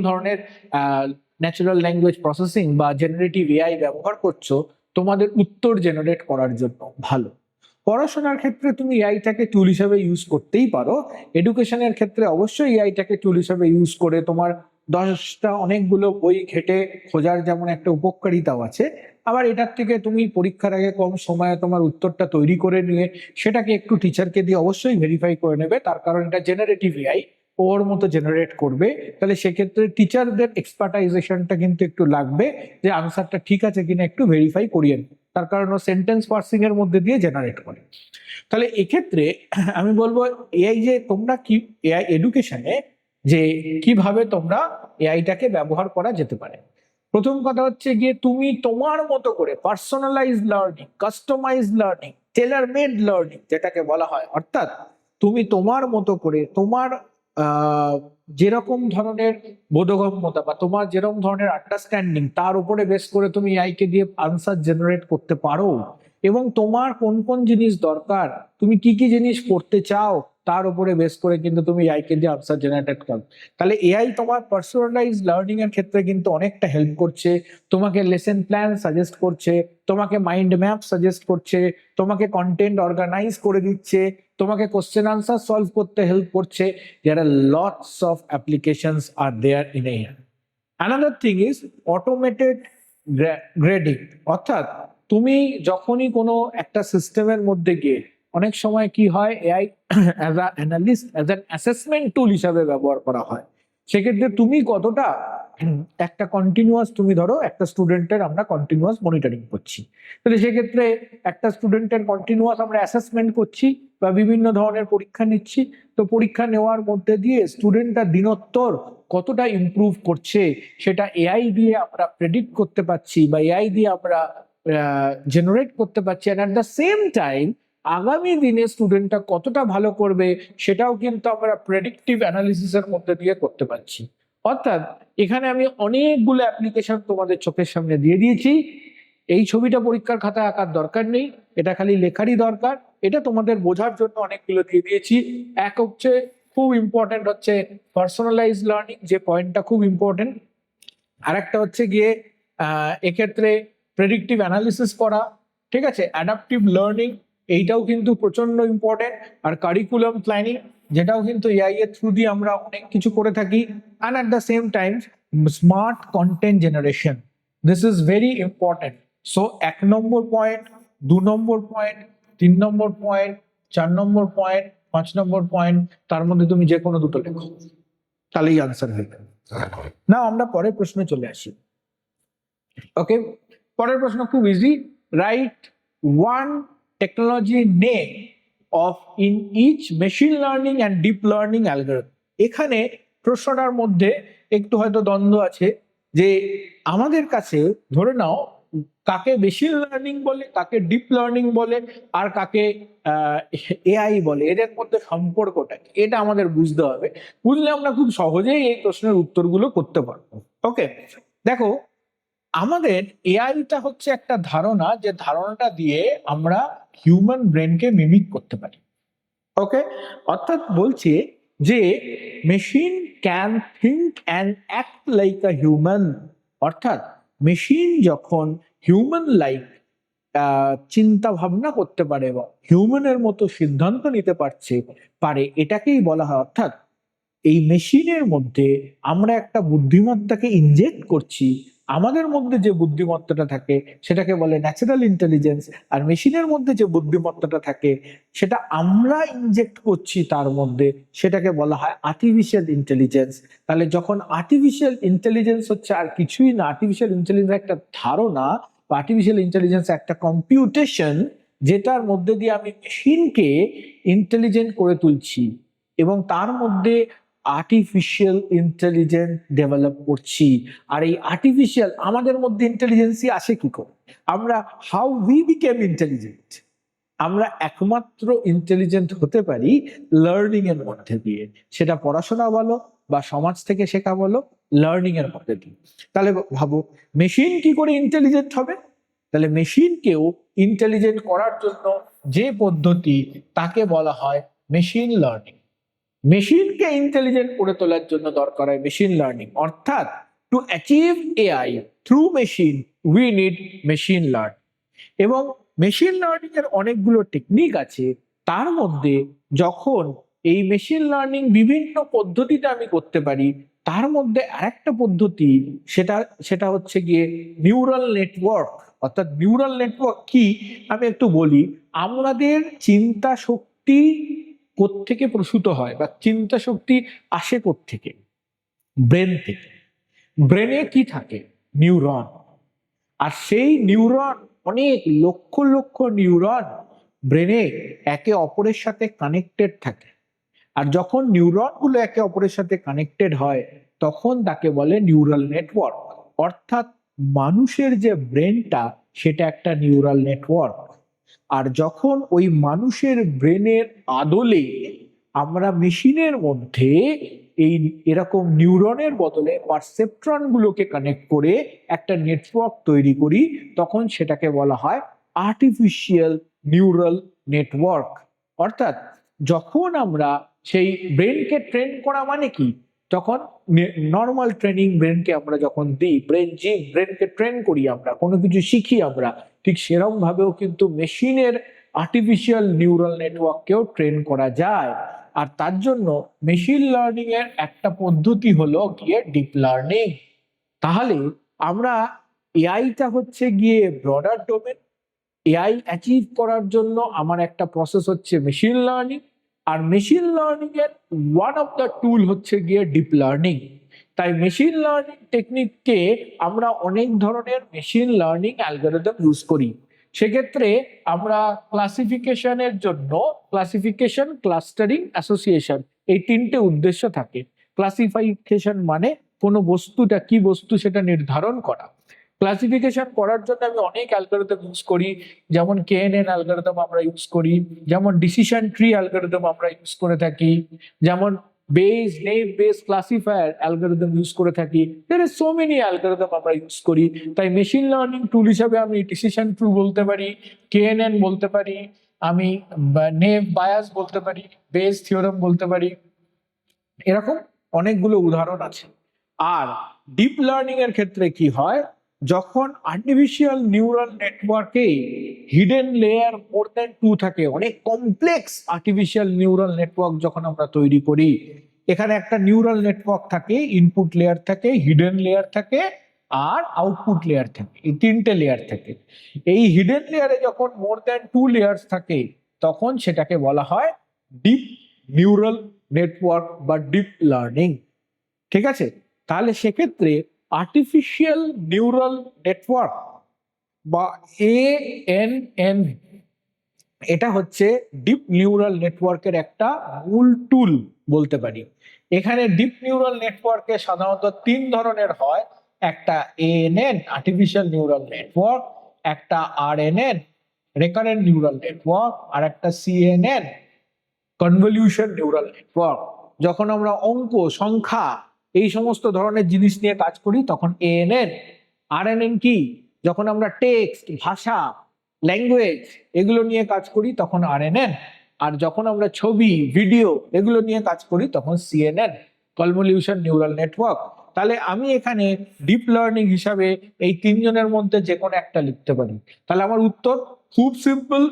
ধরনের ন্যাচারাল ল্যাঙ্গুয়েজ প্রসেসিং বা জেনারেটিভ এআই ব্যবহার করছো তোমাদের উত্তর জেনারেট করার জন্য। ভালো, পড়াশোনার ক্ষেত্রে তুমি এআইটাকে টুল হিসেবে ইউজ করতেই পারো, এডুকেশনের ক্ষেত্রে অবশ্যই এআইটাকে টুল হিসেবে ইউজ করে তোমার 10টা অনেকগুলো বই ঘেটে খোঁজার যেমন একটা উপকারিতাও আছে, আবার এটার থেকে তুমি পরীক্ষার আগে কম সময়ে তোমার উত্তরটা তৈরি করে নিয়ে সেটাকে একটু টিচারকে দিয়ে অবশ্যই ভেরিফাই করে নেবে, তার কারণ এটা জেনারেটিভ এআই, ওর মতো জেনারেট করবে। তাহলে সেক্ষেত্রে টিচারদের এক্সপার্টাইজেশনটা কিন্তু একটু লাগবে যে আনসারটা ঠিক আছে কিনা একটু ভেরিফাই করিয়ে নেবে, তার কারণ ও সেন্টেন্স পার্সিং এর মধ্যে দিয়ে জেনারেট করে। তাহলে এক্ষেত্রে আমি বলবো এআই যে তোমরা কি এআই এডুকেশনে যে কিভাবে তোমরা এআইটাকে ব্যবহার করা যেতে পারে। প্রথম কথা হচ্ছে গিয়ে তুমি তোমার মতো করে personalise learning, customise learning, tailor made learning যেটাকে বলা হয়, অর্থাৎ তুমি তোমার মতো করে তোমার যেরকম ধরনের বোধগম্যতা বা তোমার যেরকম ধরনের আন্ডারস্ট্যান্ডিং তার উপরে বেস করে তুমি এআই কে দিয়ে আনসার জেনারেট করতে পারো, এবং তোমার কোন কোন জিনিস দরকার, তুমি কি কি জিনিস করতে চাও, তার উপরে বেস করে কিন্তু তুমি এআই কে দিয়ে আনসার জেনারেট করো। তাহলে এআই তোমার পার্সোনালাইজ লার্নিং এর ক্ষেত্রে কিন্তু অনেকটা হেল্প করছে। তোমাকে লেসন প্ল্যান সাজেস্ট করছে, তোমাকে মাইন্ড ম্যাপ সাজেস্ট করছে, তোমাকে কন্টেন্ট অর্গানাইজ করে দিচ্ছে, তোমাকে কোশ্চেন আনসার সলভ করতে হেল্প করছে। There are lots of applications are there in AI. Another thing is automated grading, অর্থাৎ তুমি যখনই কোনো একটা সিস্টেমের মধ্যে গিয়ে, অনেক সময় কি হয় AI as a analyst as an assessment tool হিসাবে ব্যবহার করা হয়। সেক্ষেত্রে তুমি কতটা একটা কন্টিনিউয়াস, তুমি ধরো একটা স্টুডেন্টের আমরা কন্টিনিউয়াস মনিটরিং করছি, তাহলে সেক্ষেত্রে একটা স্টুডেন্টের কন্টিনিউয়াস আমরা অ্যাসেসমেন্ট করছি বা বিভিন্ন ধরনের পরীক্ষা নিচ্ছি। তো পরীক্ষা নেওয়ার মধ্যে দিয়ে স্টুডেন্টটা দিনোত্তর কতটা ইমপ্রুভ করছে সেটা এআই দিয়ে আমরা প্রেডিক্ট করতে পারছি বা এআই দিয়ে আমরা জেনারেট করতে পারছি। And at the same time আগামী দিনে স্টুডেন্টটা কতটা ভালো করবে সেটাও কিন্তু আমরা প্রেডিক্টিভ অ্যানালিসিসের মধ্যে দিয়ে করতে পারছি। অর্থাৎ এখানে আমি অনেকগুলো অ্যাপ্লিকেশন তোমাদের চোখের সামনে দিয়ে দিয়েছি। এই ছবিটা পরীক্ষার খাতায় আঁকার দরকার নেই, এটা খালি লেখারই দরকার। এটা তোমাদের বোঝার জন্য অনেকগুলো দিয়ে দিয়েছি। এক হচ্ছে খুব ইম্পর্টেন্ট হচ্ছে পার্সোনালাইজ লার্নিং, যে পয়েন্টটা খুব ইম্পর্টেন্ট। আর একটা হচ্ছে গিয়ে এক্ষেত্রে প্রেডিক্টিভ অ্যানালিসিস করা, ঠিক আছে, অ্যাডাপটিভ লার্নিং, এইটাও কিন্তু প্রচন্ড ইম্পর্টেন্ট। আর কারিকুলাম প্ল্যানিং, যেটাও কিন্তু এআই এর থ্রু দিয়ে আমরা অনেক কিছু করে থাকি। And at the same time smart content generation, this is very important. So 1 number point, 2 number point, 3 number point, 4 number point, 5 number point, তার মধ্যে তুমি যে কোনো দুটো লেখো, তাহলেই আনসার হয়ে যাবে। না, আমরা পরের প্রশ্নে চলে আসি। ওকে, পরের প্রশ্ন খুব easy. Write one technology name of in each machine learning and deep learning algorithm. এখানে প্রশ্নটার মধ্যে একটু হয়তো দ্বন্দ্ব আছে, যে আমাদের কাছে ধরে নাও কাকে মেশিন লার্নিং বলে, কাকে ডিপ লার্নিং বলে, আর কাকে এআই বলে, এদের মধ্যে সম্পর্কটা কি, এটা আমাদের বুঝতে হবে। বুঝলে আমরা খুব সহজেই এই প্রশ্নের উত্তরগুলো করতে পারবো। ওকে, দেখো, আমাদের এআইটা হচ্ছে একটা ধারণা, যে ধারণাটা দিয়ে আমরা হিউম্যান ব্রেনকে মিমিক করতে পারি। ওকে, অর্থাৎ বলছে যে machine can think and act like a human, অর্থাৎ মেশিন যখন হিউম্যান লাইক চিন্তা ভাবনা করতে পারে বা হিউম্যানের মতো সিদ্ধান্ত নিতে পারে, এটাকেই বলা হয়। অর্থাৎ এই মেশিনের মধ্যে আমরা একটা বুদ্ধিমত্তাকে ইনজেক্ট করছি, আমাদের মধ্যে যে বুদ্ধিমত্তাটা থাকে সেটাকে বলে ন্যাচারাল ইন্টেলিজেন্স, আর মেশিনের মধ্যে যে বুদ্ধিমত্তাটা থাকে সেটা আমরা ইনজেক্ট করছি তার মধ্যে, সেটাকে বলা হয় আর্টিফিশিয়াল ইন্টেলিজেন্স। তাহলে যখন আর্টিফিশিয়াল ইন্টেলিজেন্স হচ্ছে আর কিছুই না, আর্টিফিশিয়াল ইন্টেলিজেন্স একটা ধারণা বা আর্টিফিশিয়াল ইন্টেলিজেন্স একটা কম্পিউটেশন, যেটার মধ্যে দিয়ে আমি মেশিনকে ইন্টেলিজেন্ট করে তুলছি এবং তার মধ্যে আর্টিফিশিয়াল ইন্টেলিজেন্স ডেভেলপ করছি। আর এই আর্টিফিশিয়াল, আমাদের মধ্যে ইন্টেলিজেন্সই আসে কি করে, আমরা হাউ উই বিকেম ইন্টেলিজেন্ট, আমরা একমাত্র ইন্টেলিজেন্ট হতে পারি লার্নিং এর মধ্যে দিয়ে, সেটা পড়াশোনা বলো বা সমাজ থেকে শেখা বলো, লার্নিং এর মধ্যে দিয়ে। তাহলে ভাবো মেশিন কি করে ইন্টেলিজেন্ট হবে, তাহলে মেশিনকেও ইন্টেলিজেন্ট করার জন্য যে পদ্ধতি, তাকে বলা হয় মেশিন লার্নিং। মেশিনকে ইন্টেলিজেন্ট করে তোলার জন্য দরকার হয় মেশিন লার্নিং, অর্থাৎ to achieve AI through machine we need machine learning. এবং মেশিন লার্নিং এর অনেকগুলো টেকনিক আছে, তার মধ্যে যখন এই মেশিন লার্নিং বিভিন্ন পদ্ধতিতে আমি করতে পারি, তার মধ্যে আরেকটা পদ্ধতি, সেটা হচ্ছে গিয়ে নিউরাল নেটওয়ার্ক। অর্থাৎ নিউরাল নেটওয়ার্ক কি আমি একটু বলি। আমাদের চিন্তা শক্তি কোত্থেকে প্রসূত হয় বা চিন্তা শক্তি আসে কোত্থেকে, ব্রেন থেকে। ব্রেনে কি থাকে, নিউরন। আর সেই নিউরন, অনেক লক্ষ লক্ষ নিউরন ব্রেনে একে অপরের সাথে কানেক্টেড থাকে। আর যখন নিউরন গুলো একে অপরের সাথে কানেক্টেড হয়, তখন তাকে বলে নিউরাল নেটওয়ার্ক। অর্থাৎ মানুষের যে ব্রেনটা, সেটা একটা নিউরাল নেটওয়ার্ক। আর যখন ওই মানুষের ব্রেনের আদলে আমরা মেশিনের মধ্যে এই এরকম নিউরনের বদলে পারসেপ্ট্রন গুলোকে কানেক্ট করে একটা নেটওয়ার্ক তৈরি করি, তখন সেটাকে বলা হয় আর্টিফিশিয়াল নিউরাল নেটওয়ার্ক। অর্থাৎ যখন আমরা সেই ব্রেনকে ট্রেন করা মানে কি, তখন নর্মাল ট্রেনিং ব্রেনকে আমরা যখন দিই, ব্রেনকে ট্রেন করি, আমরা কোনো কিছু শিখি আমরা, ঠিক সেরকম ভাবেও কিন্তু মেশিনের আর্টিফিশিয়াল নিউরাল নেটওয়ার্ককেও ট্রেন করা যায়। আর তার জন্য মেশিন লার্নিং এর একটা পদ্ধতি হলো গিয়ে ডিপ লার্নিং। তাহলে আমরা এআইটা হচ্ছে গিয়ে ব্রডার ডোমেন, এআই অ্যাচিভ করার জন্য আমার একটা প্রসেস হচ্ছে মেশিন লার্নিং, আর মেশিন লার্নিং এর ওয়ান অফ দ্য টুল হচ্ছে গিয়ে ডিপ লার্নিং। তাই মেশিন লার্নিং টেকনিককে আমরা অনেক ধরনের মেশিন লার্নিং অ্যালগরিদম ইউজ করি। সেক্ষেত্রে আমরা ক্লাসিফিকেশনের জন্য ক্লাসিফিকেশন, ক্লাস্টারিং, অ্যাসোসিয়েশন, এই তিনটে উদ্দেশ্য থাকে। ক্লাসিফিকেশন মানে কোনো বস্তুটা কি বস্তু সেটা নির্ধারণ করা। ক্লাসিফিকেশন করার জন্য আমি অনেক অ্যালগরিদম ইউজ করি, যেমন কেএনএন অ্যালগরিদম আমরা ইউজ করি, যেমন ডিসিশন ট্রি অ্যালগরিদম আমরা ইউজ করে থাকি, যেমন name base classifier algorithm use করে থাকি। দেয়ার আর সো মেনি অ্যালগরিদম আমরা ইউজ করি। তাই মেশিন লার্নিং টুল হিসাবে আমি ডিসিশন ট্রি বলতে পারি, কেএনএন বলতে পারি, আমি নেভ বায়াস বলতে পারি, বেস থিওরাম বলতে পারি, এরকম অনেকগুলো উদাহরণ আছে। আর ডিপ লার্নিং এর ক্ষেত্রে কি হয়, যখন আর্টিফিশিয়াল নিউরাল নেটওয়ার্কে হিডেন লেয়ার মোর দ্যান 2 থাকে, অনেক কমপ্লেক্স আর্টিফিশিয়াল নিউরাল নেটওয়ার্ক যখন আমরা তৈরি করি, এখানে একটা নিউরাল নেটওয়ার্ক থাকে, ইনপুট লেয়ার থাকে, হিডেন লেয়ার থাকে, আর আউটপুট লেয়ার থাকে, এই তিনটে লেয়ার থাকে। এই হিডেন লেয়ারে যখন মোর দ্যান 2 লেয়ার্স থাকে, তখন সেটাকে বলা হয় ডিপ নিউরাল নেটওয়ার্ক বা ডিপ লার্নিং। ঠিক আছে, তাহলে সেক্ষেত্রে আর্টিফিশিয়াল নিউরাল নেটওয়ার্ক বা এএনএন, এটা হচ্ছে ডিপ নিউরাল নেটওয়ার্কের একটা মূল টুল বলতে পারি। এখানে ডিপ নিউরাল নেটওয়ার্কে সাধারণত 3 ধরনের হয়, একটা এএনএন আর্টিফিশিয়াল নিউরাল নেটওয়ার্ক, একটা আরএনএন রেকারেন্ট নিউরাল নেটওয়ার্ক, আর একটা সিএনএন কনভলিউশন নিউরাল নেটওয়ার্ক। যখন আমরা অঙ্ক, সংখ্যা, এই সমস্ত ধরনের জিনিস নিয়ে কাজ করি তখন এএনএন। আরএনএন কি, যখন আমরা টেক্সট, ভাষা, ল্যাঙ্গুয়েজ এগুলো নিয়ে কাজ করি তখন আরএনএন। আর যখন আমরা ছবি, ভিডিও এগুলো নিয়ে কাজ করি তখন সিএনএন, কনভলিউশন নিউরাল নেটওয়ার্ক। তাহলে আমি এখানে ডিপ লার্নিং হিসাবে এই তিনজনের মধ্যে যে কোনো একটা লিখতে পারি। তাহলে আমার উত্তর খুব সিম্পল,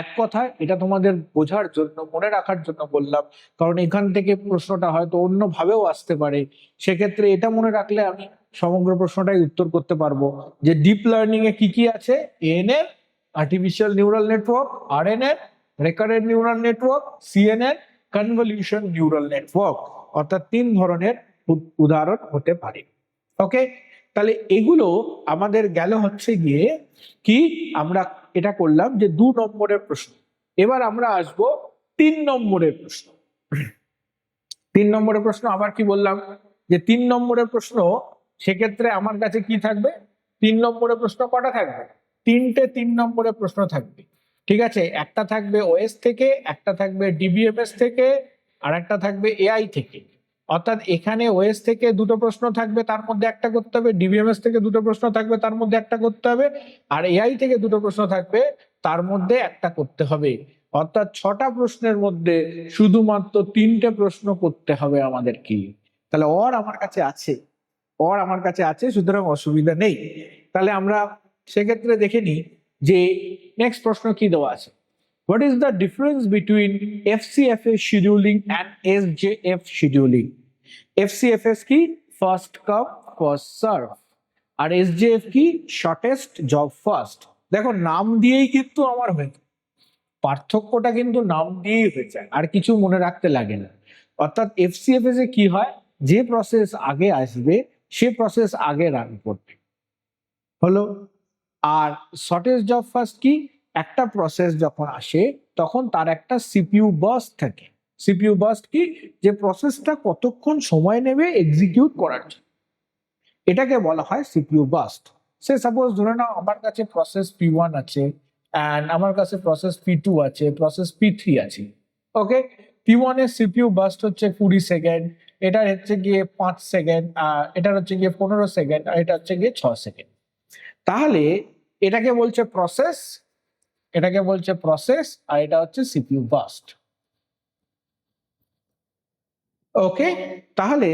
এক কথায়। এটা তোমাদের বোঝার জন্য, মনে রাখার জন্য বললাম, কারণ এখান থেকে প্রশ্নটা হয়তো অন্য ভাবেও আসতে পারে। সেক্ষেত্রে এটা মনে রাখলে আমি সমগ্র প্রশ্নটাই উত্তর করতে পারবো যে ডিপ লার্নিং এ কি কি আছে: ANN artificial neural network, RNN recurrent neural network, CNN convolution neural network. অর্থাৎ 3 ধরনের উদাহরণ হতে পারে। ওকে, তাহলে এগুলো আমাদের গেল হচ্ছে গিয়ে কি, আমরা এটা করলাম যে 2 নম্বরের প্রশ্ন। এবার আমরা আসব 3 নম্বরের প্রশ্ন। 3 নম্বরের প্রশ্ন আবার কি বললাম যে 3 নম্বরের প্রশ্ন, সেক্ষেত্রে আমার কাছে কি থাকবে, 3 নম্বরের প্রশ্ন কটা থাকবে? 3টে 3 নম্বরের প্রশ্ন থাকবে। ঠিক আছে, একটা থাকবে ওএস থেকে, একটা থাকবে ডিবিএমএস থেকে, আর একটা থাকবে এআই থেকে। অর্থাৎ এখানে ওএস থেকে 2টো প্রশ্ন থাকবে, তার মধ্যে একটা করতে হবে, ডিবিএমএস থেকে 2টো প্রশ্ন থাকবে, তার মধ্যে একটা করতে হবে, আর এআই থেকে 2টো প্রশ্ন থাকবে, তার মধ্যে একটা করতে হবে। অর্থাৎ 6টা প্রশ্নের মধ্যে শুধুমাত্র 3টে প্রশ্ন করতে হবে আমাদের কি। তাহলে আমার কাছে আছে, সুতরাং অসুবিধা নেই। তাহলে আমরা সেক্ষেত্রে দেখে নিই যে নেক্সট প্রশ্ন কি দেওয়া আছে। What is the difference between FCFS scheduling and SJF scheduling? FCFS কি, ফার্স্ট কাম ফার্স্ট সার্ভ, আর SJF কি, শর্টেস্ট জব ফার্স্ট। দেখো নাম দিয়েই কিন্তু আমার হয়ে যায়, পার্থক্যটা কিন্তু নাম দিয়েই হয়ে যায়, আর কিছু মনে রাখতে লাগে না। অর্থাৎ FCFS এ কি হয়, যে প্রসেস আগে আসবে সে প্রসেস আগে রান করবে, হলো। আর শর্টেস্ট জব ফার্স্ট কি, একটা প্রসেস যখন আসে তখন তার একটা সিপিইউ বার্স্ট থাকে। সিপিইউ বার্স্ট কি, যে প্রসেসটা কতক্ষণ সময় নেবে এক্সিকিউট করার জন্য, এটাকে বলা হয় সিপিইউ বার্স্ট। সে সাপোজ ধরে নাও আমার কাছে প্রসেস P1 আছে, এন্ড আমার কাছে প্রসেস P2 আছে, প্রসেস P3 আছে। ওকে, P1 এর সিপিইউ বার্স্ট হচ্ছে 20 সেকেন্ড, এটা হচ্ছে গিয়ে 5 সেকেন্ড, এটা হচ্ছে গিয়ে 15 সেকেন্ড, আর এটা হচ্ছে গিয়ে 6 সেকেন্ড। তাহলে এটাকে বলছে প্রসেস, এটাকে বলছে প্রসেস, আর এটা হচ্ছে সিপিইউ বার্স্ট। ওকে, তাহলে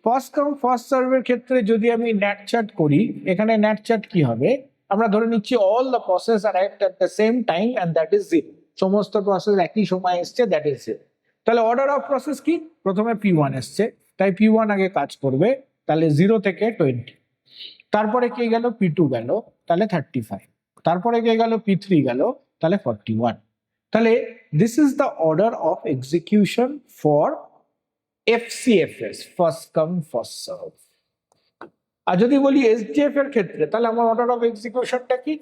ফার্স্ট কাম ফার্স্ট সার্ভের ক্ষেত্রে যদি আমি ন্যাট চ্যাট করি, এখানে ন্যাট চ্যাট কি হবে, আমরা ধরে নিচ্ছি all the process are at the same time and that is zero, সমস্ত প্রসেস একই সময় এসছে, দ্যাট ইজ জিরো। তাহলে অর্ডার অফ প্রসেস কি, প্রথমে P1 এসছে, তাই P1 আগে কাজ করবে, তাহলে 0 থেকে 20, তারপরে কে গেল P2 গেল, তাহলে 35, তারপরে কে গেল P3 গেল, তাহলে 41। তাহলে this is the order of execution for FCFS, first come first serve. আর যদি বলি SJF এর ক্ষেত্রে, তাহলে আমার অর্ডার অফ এক্সিকিউশনটা কি,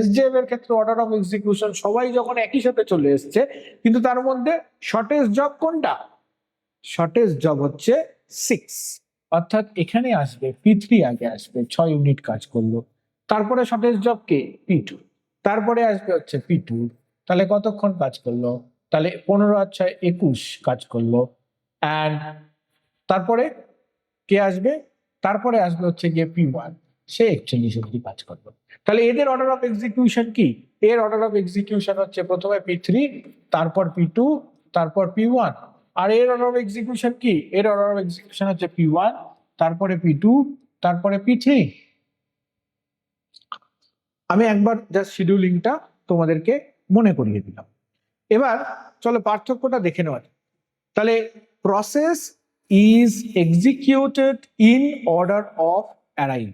SJF এর ক্ষেত্রে অর্ডার অফ এক্সিকিউশন সবাই যখন একই সাথে চলে এসছে, কিন্তু তার মধ্যে শর্টেস্ট জব কোনটা, শর্টেস্ট জব হচ্ছে 6, অর্থাৎ এখানে আসবে P3 আগে আসবে, 6 ইউনিট কাজ করলো, তারপরে শর্টেস্ট জব কে P2, তারপরে আসবে হচ্ছে P2, তাহলে কতক্ষণ কাজ করলো, তাহলে 15 আর 6 21 কাজ করলো, অ্যান্ড তারপরে কে আসবে, তারপরে আসবে হচ্ছে গিয়ে P1, সে 41 অব্দি কাজ করবে। তাহলে এদের অর্ডার অফ এক্সিকিউশন কি, এর অর্ডার অফ এক্সিকিউশন হচ্ছে প্রথমে P3, তারপর P2, তারপর P1। আর এর অর্ডার অফ এক্সিকিউশন কি, এর অর্ডার অফ এক্সিকিউশন হচ্ছে P1, তারপরে P2, তারপরে P3। আমি একবার জাস্ট শিডিউলিংটা তোমাদেরকে মনে করিয়ে দিলাম। এবার চলো পার্থক্যটা দেখে নেওয়া যাক। তাহলে process is executed in order of arrive,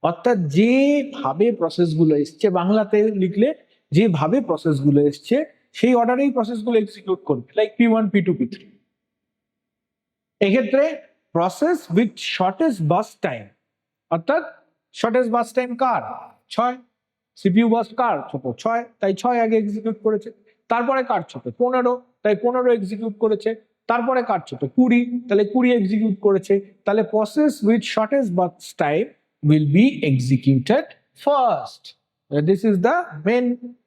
অর্থাৎ যেভাবে প্রসেসগুলো এসছে, বাংলাতে লিখলে যেভাবে প্রসেসগুলো এসছে সেই অর্ডারেই প্রসেসগুলো এক্সিকিউট করবে, লাইক P1 P2 P3। এক্ষেত্রে process with shortest burst time, অর্থাৎ শর্টেস্ট বার্স্ট টাইম কার, 6, সিপিইউ বার্স্ট কার ছোট 6, তাই 6 আগে এক্সিকিউট করেছে, তারপরে কার ছোট 15, তাই 15 এক্সিকিউট করেছে, তারপরে কার ছোট 20, তাহলে 20 এক্সিকিউট করেছে। তাহলে process with shortest burst time will be executed first. This is the main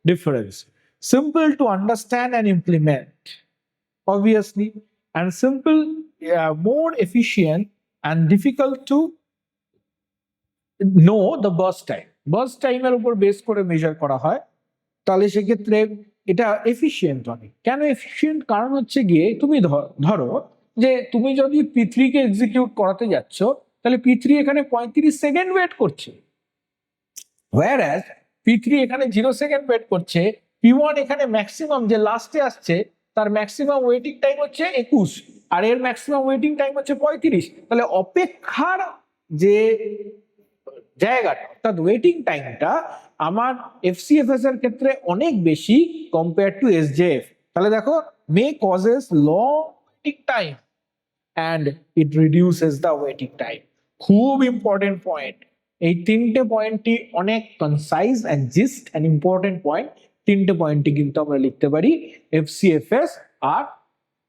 difference. Simple to understand and implement, obviously, and simple, more efficient, and difficult to know the burst time. Burst time এর উপর base করে measure করা হয়, তাহলে সেক্ষেত্রে এটা efficient অনেক। কেন এফিশিয়েন্ট, কারণ হচ্ছে গিয়ে তুমি ধরো যে তুমি যদি P3 কে এক্সিকিউট করাতে যাচ্ছ, তাহলে P3 এখানে 35 সেকেন্ড ওয়েট করছে, whereas P3 এখানে 0 সেকেন্ড ওয়েট করছে, P1 এখানে ম্যাক্সিমাম যে লাস্টে আসছে তার ম্যাক্সিমাম ওয়েটিং টাইম হচ্ছে 21, আর এর ম্যাক্সিমাম ওয়েটিং টাইম হচ্ছে 35। তাহলে অপেক্ষার যে জায়গাটা, অর্থাৎ ওয়েটিং টাইমটা আমার FCFS এর ক্ষেত্রে অনেক বেশি কম্পেয়ার টু SJF। তাহলে দেখো, may causes long waiting time and it reduces the waiting time. খুব ইম্পর্টেন্ট পয়েন্ট, এই তিনটে পয়েন্টই অনেক concise and gist and important point, তিনটে পয়েন্টই কিন্তু আমরা লিখতে পারি FCFS আর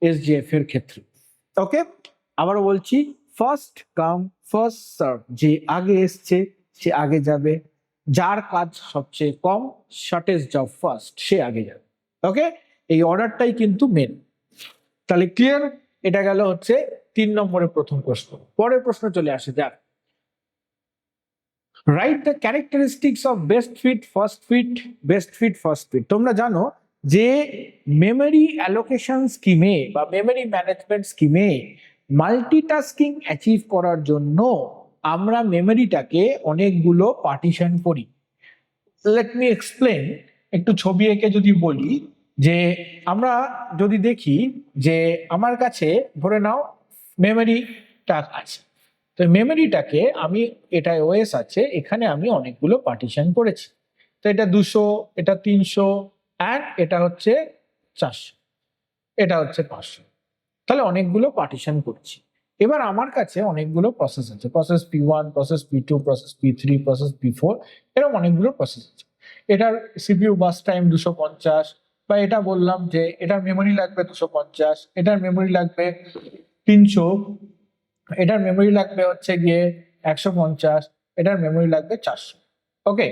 SJF এর ক্ষেত্রে। ওকে, আবারও বলছি, ফার্স্ট কাম ফার্স্ট সার্ভ, যে আগে এসছে সে আগে যাবে, যার কাজ সবচেয়ে কম, শর্টেস্ট জব ফার্স্ট, সে আগে যাবে। ওকে, এই অর্ডারটাই কিন্তু মেন। তাহলে ক্লিয়ার, এটা গেল হচ্ছে 3 নম্বরের প্রথম প্রশ্ন। পরের প্রশ্ন চলে আসে যাক, write the characteristics of best fit first fit, best fit first fit. তোমরা জানো যে মেমরি অ্যালোকেশন স্কিমে বা মেমরি ম্যানেজমেন্ট স্কিমে মাল্টিটাস্কিং অ্যাচিভ করার জন্য আমরা মেমরিটাকে অনেকগুলো পার্টিশন করি। লেট মি এক্সপ্লেন, একটু ছবি এঁকে যদি বলি, যে আমরা যদি দেখি যে আমার কাছে ধরে নাও মেমরিটা আছে, তো মেমরিটাকে আমি, এটা ওএস আছে, এখানে আমি অনেকগুলো পার্টিশন করেছি। তো এটা 200, এটা 300, অ্যান্ড এটা হচ্ছে 400, এটা হচ্ছে 500। তাহলে অনেকগুলো পার্টিশন করছি। এবার আমার কাছে অনেকগুলো প্রসেস আছে, process P1, process P2, process P3, process P4, এরকম অনেকগুলো প্রসেস আছে। এটার সিপিইউ বাস টাইম 250, বা এটা বললাম যে এটার মেমরি লাগবে 250, এটার মেমরি লাগবে 300, এটার মেমরি লাগবে হচ্ছে গিয়ে 150, এটার মেমরি লাগবে 400। ওকে,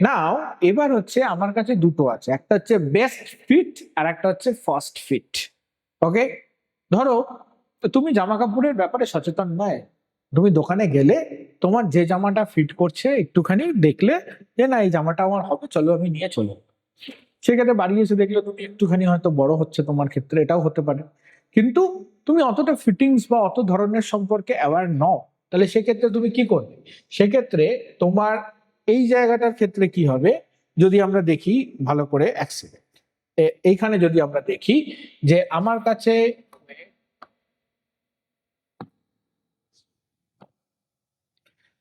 নাও এবার হচ্ছে আমার কাছে দুটো আছে, একটা হচ্ছে বেস্ট ফিট আর একটা হচ্ছে ফার্স্ট ফিট। ওকে, ধরো তুমি জামা কাপড়ের ব্যাপারে সচেতন নয়, তুমি দোকানে গেলে তোমার যে জামাটা ফিট করছে একটুখানি দেখলে যে না এই জামাটা আমার হবে, চলো আমি নিয়ে চলো। সেক্ষেত্রে বাড়ি এসে দেখলে তুমি একটুখানি হয়তো বড় হচ্ছে তোমার ক্ষেত্রে, এটাও হতে পারে, কিন্তু তুমি অতটা ফিটিংস বা অত ধরনের সম্পর্কে অ্যাওয়ার নও। তাহলে সেক্ষেত্রে তুমি কি করবে? সেক্ষেত্রে তোমার এই জায়গাটার ক্ষেত্রে কি হবে, যদি আমরা দেখি ভালো করে এক সেকেন্ড, এইখানে যদি আমরা দেখি যে আমার কাছে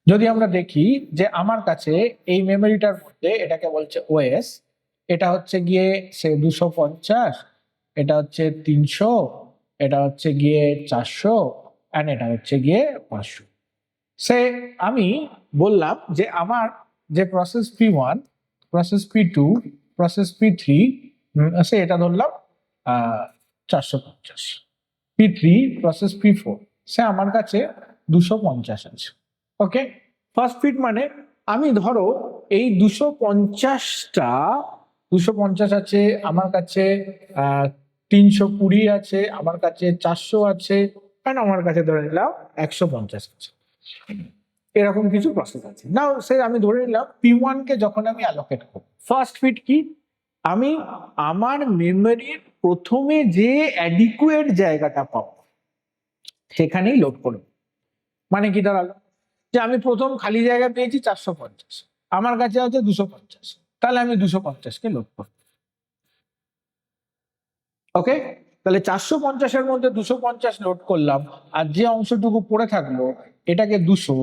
যদি আমরা দেখি যে আমার কাছে এই মেমোরিটার মধ্যে এটাকে বলছে ওএস, এটা হচ্ছে গিয়ে সে 250, এটা হচ্ছে 300, এটা হচ্ছে গিয়ে 400, অ্যান্ড এটা হচ্ছে গিয়ে 500। সে আমি বললাম যে আমার যে process P1, process P2, process P3, সে এটা ধরলাম 450, P3, প্রসেস P4 সে আমার কাছে 250 আছে। ওকে, ফার্স্ট ফিট মানে আমি ধরো এই 250টা, 250 আছে আমার কাছে, 320 আছে আমার কাছে, 400 আছে, আর আমার কাছে ধরে নিলাম 150 আছে। এরকম কিছু প্রসেস আছে। নাও সে আমি ধরে নিলাম P1 কে যখন আমি অ্যালোকেট করব, ফার্স্ট ফিট কি, আমি আমার মেমোরির প্রথমে যে অ্যাডিকুয়েট জায়গাটা পাবো সেখানেই লোড করব। মানে কি দাঁড়ালো, যে আমি প্রথম খালি জায়গা পেয়েছি 450, আমার কাছে আছে 250, তাহলে আমি 250কে লোড করব। ওকে, তাহলে 450-এর মধ্যে 250 লোড করলাম, আর যে অংশটুকু পড়ে থাকলো এটাকে 200,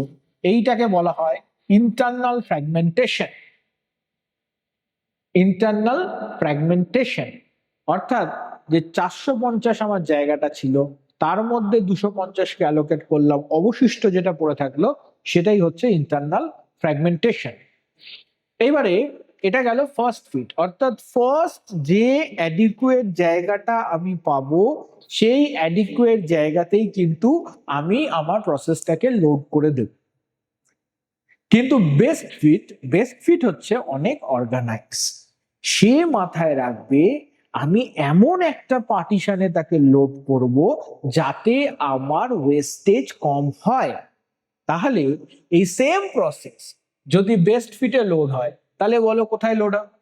এইটাকে বলা হয় ইন্টারনাল ফ্র্যাগমেন্টেশন। ইন্টারনাল ফ্র্যাগমেন্টেশন অর্থাৎ যে 450 আমার জায়গাটা ছিল তার মধ্যে 250কে অ্যালোকেট করলাম, অবশিষ্ট যেটা পড়ে থাকলো সেটাই হচ্ছে ইন্টারনাল ফ্র্যাগমেন্টেশন। এবারে এটা গেল ফার্স্ট ফিট, অর্থাৎ ফার্স্ট যে অ্যাডিকুয়েট জায়গাটা আমি পাবো সেই অ্যাডিকুয়েট জায়গাতেই কিন্তু আমি আমার প্রসেসটাকে লোড করে দেব। কিন্তু বেস্ট ফিট হচ্ছে অনেক অর্গানাইজ, সে মাথায় রাখবে আমি এমন একটা পার্টিশনে তাকে লোড করব যাতে আমার ওয়েস্টেজ কম হয়। তাহলে এই সেম প্রসেস যদি বেস্ট ফিটে লোড হয় তাহলে বলো কোথায় লোড হবে?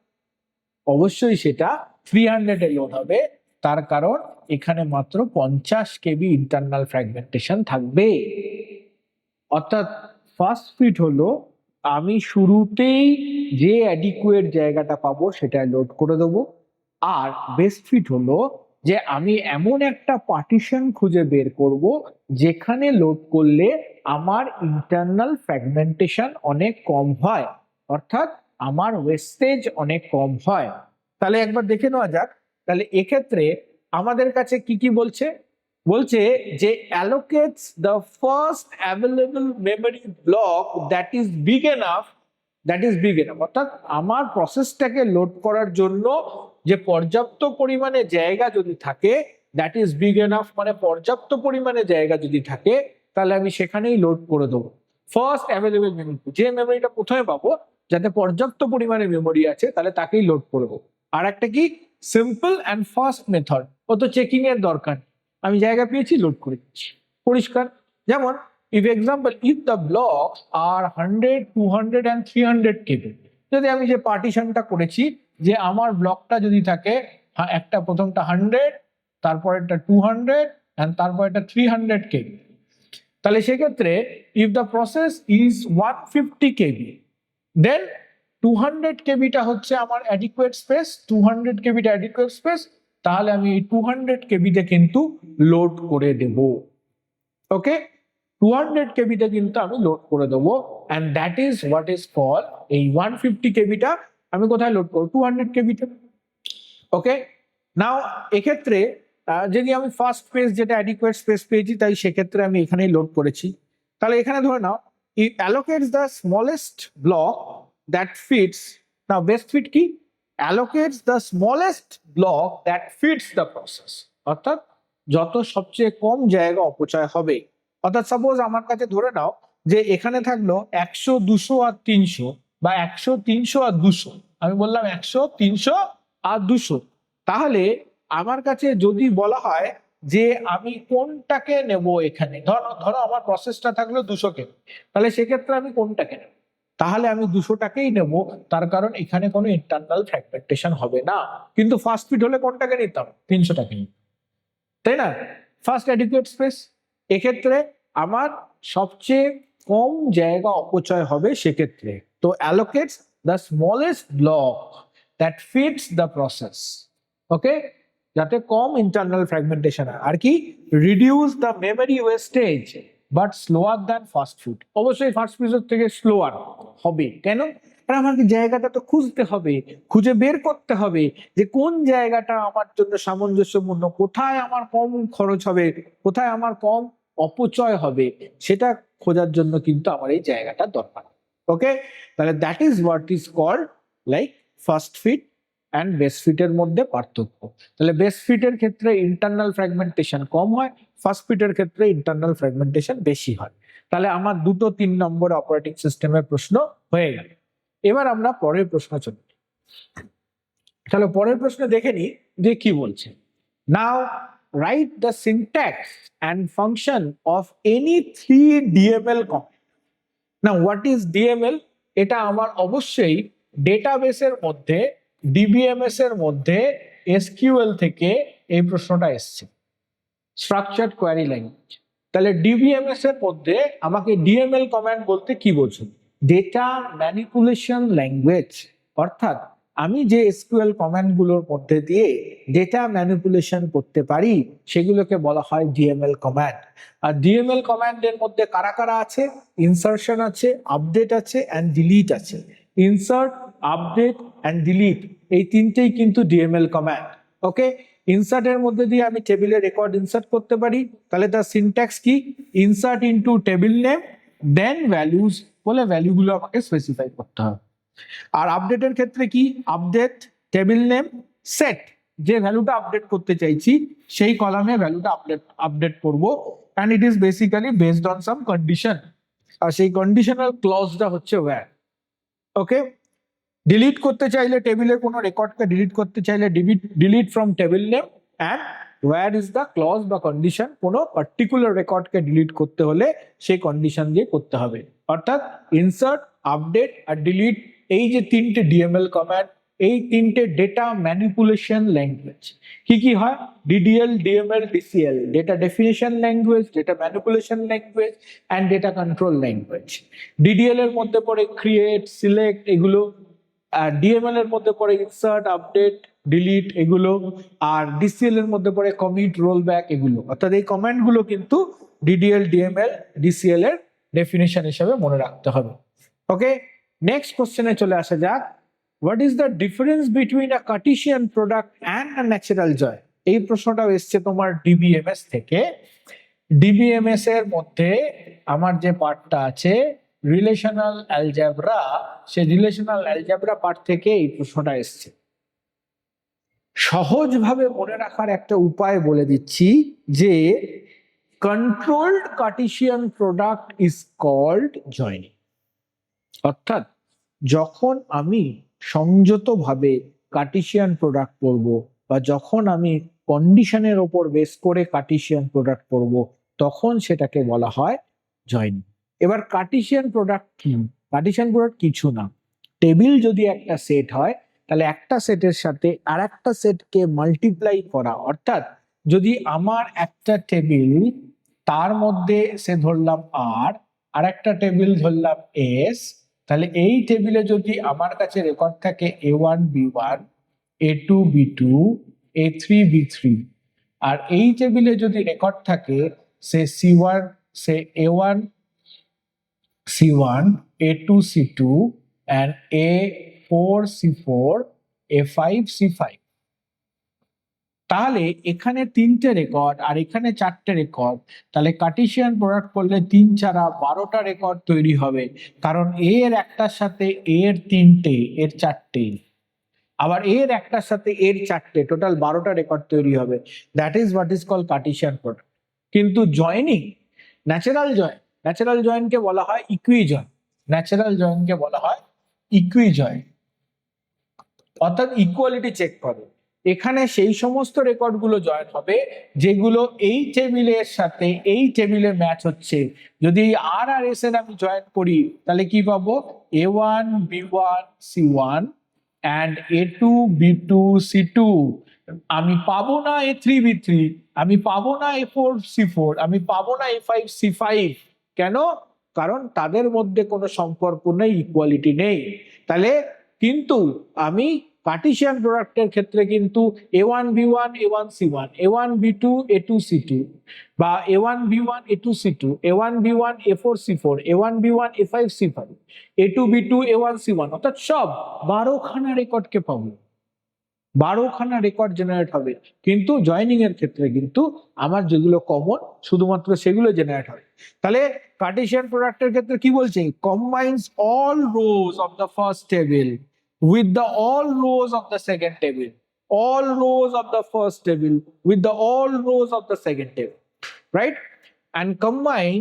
অবশ্যই সেটা 300 এ লোড হবে, তার কারণ এখানে মাত্র 50 কেবি ইন্টারনাল ফ্র্যাগমেন্টেশন থাকবে। অর্থাৎ ফার্স্ট ফিট হলো আমি শুরুতেই যে অ্যাডিকুয়েট জায়গাটা পাবো সেটা লোড করে দেবো, আর বেস্ট ফিট হলো যে আমি এমন একটা পার্টিশন খুঁজে বের করব যেখানে লোড করলে আমার ইন্টারনাল ফ্র্যাগমেন্টেশন অনেক কম হয়, অর্থাৎ আমার ওয়েস্টেজ অনেক কম হয়। তাহলে একবার দেখে নেওয়া যাক। তাহলে এক্ষেত্রে আমাদের কাছে কি কি বলছে, বলছে যে allocates the first available memory block that is big enough, অর্থাৎ আমার প্রসেসটাকে লোড করার জন্য যে পর্যাপ্ত পরিমাণে জায়গা যদি থাকে, দ্যাট ইজ বিগ এনাফ মানে পর্যাপ্ত পরিমাণে জায়গা যদি থাকে তাহলে আমি সেখানেই লোড করে দেবো। ফার্স্ট অ্যাভেলেবল মেমোরি, যে মেমোরিটা প্রথমে পাবো যাতে পর্যাপ্ত পরিমাণে মেমোরি আছে তাহলে তাকেই লোড করবো। আর একটা কি, সিম্পল অ্যান্ড ফাস্ট মেথড, অত চেকিং এর দরকার, আমি জায়গা পেয়েছি লোড করে দিচ্ছি, পরিষ্কার। যেমন if the blocks are 100, 200 and 300 কেবি, যদি আমি যে পার্টিশনটা করেছি যে আমার ব্লকটা যদি থাকে একটা প্রথমটা 100, তারপরেরটা 200 and তারপরেরটা 300 কেবি, তাহলে সেক্ষেত্রে if the process is 150 কেবি দেন 200 কেবিটা হচ্ছে আমার অ্যাডিকুয়েট স্পেস, 200 কেবিটা অ্যাডিকুয়েট স্পেস, তাহলে আমি এই 200 কেবিতে কিন্তু লোড করে দেব। ওকে, 200 কেবিতে কিন্তু আমি লোড করে দেবো, and that is what is call এই 150 কেবিটা আমি কোথায় লোড করবো? 200 কেবিতে। ওকে, নাও এক্ষেত্রে যদি আমি ফার্স্ট স্পেস যেটা অ্যাডিকুয়েট স্পেস পেয়েছি তাই সেক্ষেত্রে আমি এখানেই লোড করেছি। তাহলে এখানে ধরে নাও it allocates the smallest block that fits, now best fit কি, allocates the smallest block that fits the process, অর্থাৎ যত সবচেয়ে কম জায়গা অপচয় হবে। অর্থাৎ সাপোজ আমার কাছে ধরে নাও যে এখানে থাকলো 100, 200 আর 300, বা 100, 300 আর 200, আমি বললাম 100, 300 আর 200, তাহলে আমার কাছে যদি বলা হয় যে আমি কোনটাকে নেব এখানে। ধরো ধরো আমার প্রসেসটা থাকলো 200 কেবি, তাহলে সেক্ষেত্রে আমি কোনটাকে নেব? তাহলে আমি 200টাকেই নেব, তার কারণ এখানে কোনো ইন্টারনাল ফ্র্যাগমেন্টেশন হবে না। কিন্তু ফার্স্ট ফিট হলে কোনটাকে নিতাম? 300টাকে নিতাম, তাই না? ফার্স্ট অ্যাডিকুয়েট স্পেস, এক্ষেত্রে আমার সবচেয়ে কম জায়গা অপচয় হবে সেক্ষেত্রে। তো allocates the smallest block that fits the process, okay, যাতে কম ইন্টারনাল ফ্র্যাগমেন্টেশন হয়। আর কি? Reduce the memory wastage but slower than first fit. অবশ্যই ফার্স্ট ফিটের থেকে স্লোয়ার হবে। কেন? কারণ আমাকে জায়গাটা তো খুঁজতে হবে, খুঁজে বের করতে হবে যে কোন জায়গাটা আমার জন্য সামঞ্জস্যপূর্ণ, কোথায় আমার কম খরচ হবে, কোথায় আমার কম অপচয় হবে, সেটা খোঁজার জন্য কিন্তু আমার এই জায়গাটা দরকার। ওকে, তাহলে that is what is called like first fit and best ফিটের মধ্যে পার্থক্য। তাহলে বেস ফিটের ক্ষেত্রে ইন্টারনাল ফ্র্যাগমেন্টেশন কম হয়, ফার্স্ট ফিটের ক্ষেত্রে ইন্টারনাল ফ্র্যাগমেন্টেশন বেশি হয়। তাহলে আমার 2-3 নম্বর অপারেটিং সিস্টেমের প্রশ্ন হয়ে গেল। এবার আমরা পরের প্রশ্ন চলি। তাহলে পরের প্রশ্ন দেখে নিই যে কি বলছে। Now write the syntax and function of any 3 DML command. না, হোয়াট ইজ ডিএমএল? এটা আমার অবশ্যই ডেটাবেসের মধ্যে, ডিবিএমএস এর মধ্যে, এসকিউএল থেকে এই প্রশ্নটা এসছে, স্ট্রাকচার্ড কোয়ারি ল্যাঙ্গুয়েজ। তাহলে ডিবিএমএস এর মধ্যে আমাকে ডিএমএল কমান্ড বলতে কি বোঝো? Data manipulation language. অর্থাৎ আমি যে এসকিউএল কমান্ডগুলোর মধ্যে দিয়ে ডেটা ম্যানিপুলেশন করতে পারি সেগুলোকে বলা হয় ডিএমএল কমান্ড। আর ডিএমএল কমান্ডের মধ্যে কারা কারা আছে? ইনসার্শন আছে, আপডেট আছে, অ্যান্ড ডিলিট আছে। ইনসার্ট, আপডেট অ্যান্ড ডিলিট এই তিনটেই কিন্তু ডিএমএল কমান্ড। ওকে, ইনসার্টের মধ্যে দিয়ে আমি টেবিলে রেকর্ড ইনসার্ট করতে পারি, তাহলে তার সিনট্যাক্স কি? ইনসার্ট ইনটু টেবিল নেম দেন ভ্যালুজ বলে ভ্যালুগুলো আমাকে স্পেসিফাই করতে হবে। আর আপডেটের ক্ষেত্রে কি? আপডেট টেবিল নেম সেট, যে ভ্যালুটা আপডেট করতে চাইছি সেই কলামে ভ্যালুটা আপডেট করব, and it is basically based on some condition. আর সেই কন্ডিশনাল ক্লজটা হচ্ছে ওয়্যার। ওকে, ডিলিট করতে চাইলে টেবিলের কোনো রেকর্ডকে ডিলিট করতে চাইলে delete from table name, and where is the clause বা কন্ডিশন। কোনো পার্টিকুলার রেকর্ডকে ডিলিট করতে হলে সেই কন্ডিশন দিয়ে করতে হবে। অর্থাৎ ইনসার্ট, আপডেট আর ডিলিট, এই যে তিনটে ডিএমএল কমান্ড, এই তিনটে ডেটা ম্যানিপুলেশন ল্যাঙ্গুয়েজ। কি কি হয়? DDL, DML, DCL, data definition language, data manipulation language and data control language. DDL এর মধ্যে পড়ে ক্রিয়েট, সিলেক্ট এগুলো, আর ডিএমএল এর মধ্যে পড়ে ইনসার্ট, আপডেট, ডিলিট এগুলো, আর ডিসিএল এর মধ্যে পড়ে কমিট, রোল ব্যাক এগুলো। অর্থাৎ এই কমান্ড গুলো কিন্তু ডিডিএল, ডিএমএল, ডিসিএল এর ডেফিনিশন হিসেবে মনে রাখতে হবে। ওকে, নেক্সট কোশ্চেনে চলে আসা যাক। What is the difference between a Cartesian product and a natural joint? এই প্রশ্নটাও এসছে তোমার ডিবিএমএস থেকে। ডিবিএমএস এর মধ্যে আমার যে পার্টটা আছে রিলেশনাল অ্যালজেব্রা, সেই রিলেশনাল অ্যালজেব্রা পার্ট থেকে এই প্রশ্নটা এসছে। সহজভাবে মনে রাখার একটা উপায় বলে দিচ্ছি যে controlled Cartesian product is called joining. অর্থাৎ যখন আমি সংযতভাবে কার্টেসিয়ান প্রোডাক্ট করব বা যখন আমি কন্ডিশনের ওপর বেস করে কার্টেসিয়ান প্রোডাক্ট করব তখন সেটাকে বলা হয় জয়েনিং। এবার কার্টেসিয়ান প্রোডাক্ট কি? কার্টেসিয়ান প্রোডাক্ট কিছু না, টেবিল যদি একটা সেট হয় তাহলে একটা সেটের সাথে আর একটা সেটকে মাল্টিপ্লাই করা। অর্থাৎ যদি আমার একটা টেবিল, তার মধ্যে সে ধরলাম আর একটা টেবিল ধরলাম এস, তাহলে এই টেবিলে যদি আমার কাছে রেকর্ড থাকে A1 B1, A2 B2, A3 B3, আর এই টেবিলে যদি রেকর্ড থাকে সে C1, say A1 C1, A2 C2 and A4 C4, A5 C5, তাহলে এখানে 3টে রেকর্ড আর এখানে 4টে রেকর্ড, তাহলে কার্টেসিয়ান প্রোডাক্ট করলে 3 4 12টা রেকর্ড তৈরি হবে। কারণ এর একটার সাথে এর 3টে, এর 4টে, আবার এর একটার সাথে এর 4টে, টোটাল 12টা রেকর্ড তৈরি হবে। That is what is called Cartesian product. কিন্তু জয়েনিং, ন্যাচারাল জয়েনকে বলা হয় ইকুইজয়েন। ন্যাচারাল জয়েনকে বলা হয় ইকুইজয়েন, অর্থাৎ ইকুয়ালিটি চেক করে। এখানে সেই সমস্ত রেকর্ডগুলো জয়েন হবে যেগুলো এই টেবিলের সাথে এই টেবিলে ম্যাচ হচ্ছে। যদি আর আর এস এর আমি জয়েন করি তাহলে কি পাবো, A1 B1 C1 and A2 B2 C2। আমি পাবো না A3 B3, আমি পাবো না A4 C4, আমি পাবো না A5 C5। কেন? কারণ তাদের মধ্যে কোনো সম্পর্ক নেই, ইকুয়ালিটি নেই। তাহলে কিন্তু আমি কার্টেসিয়ান প্রোডাক্টের ক্ষেত্রে কিন্তু A1 B1 A1 C1, A1 B2 A2 C2, বা A1 B1 A2 C2, A1 B1 A4 C4, A1 B1 A5 C5, A2 B2 A1 C1, অর্থাৎ সব 12খানা রেকর্ডকে পাবো, 12খানা রেকর্ড জেনারেট হবে। কিন্তু জয়েনিং এর ক্ষেত্রে কিন্তু আমার যেগুলো কমন শুধুমাত্র সেগুলো জেনারেট হবে। তাহলে কার্টেসিয়ান প্রোডাক্টের ক্ষেত্রে কি বলছে, combines all rose of the first table with the all rows of the second table, all rows of the first table with the all rows of the second table, right? And combine,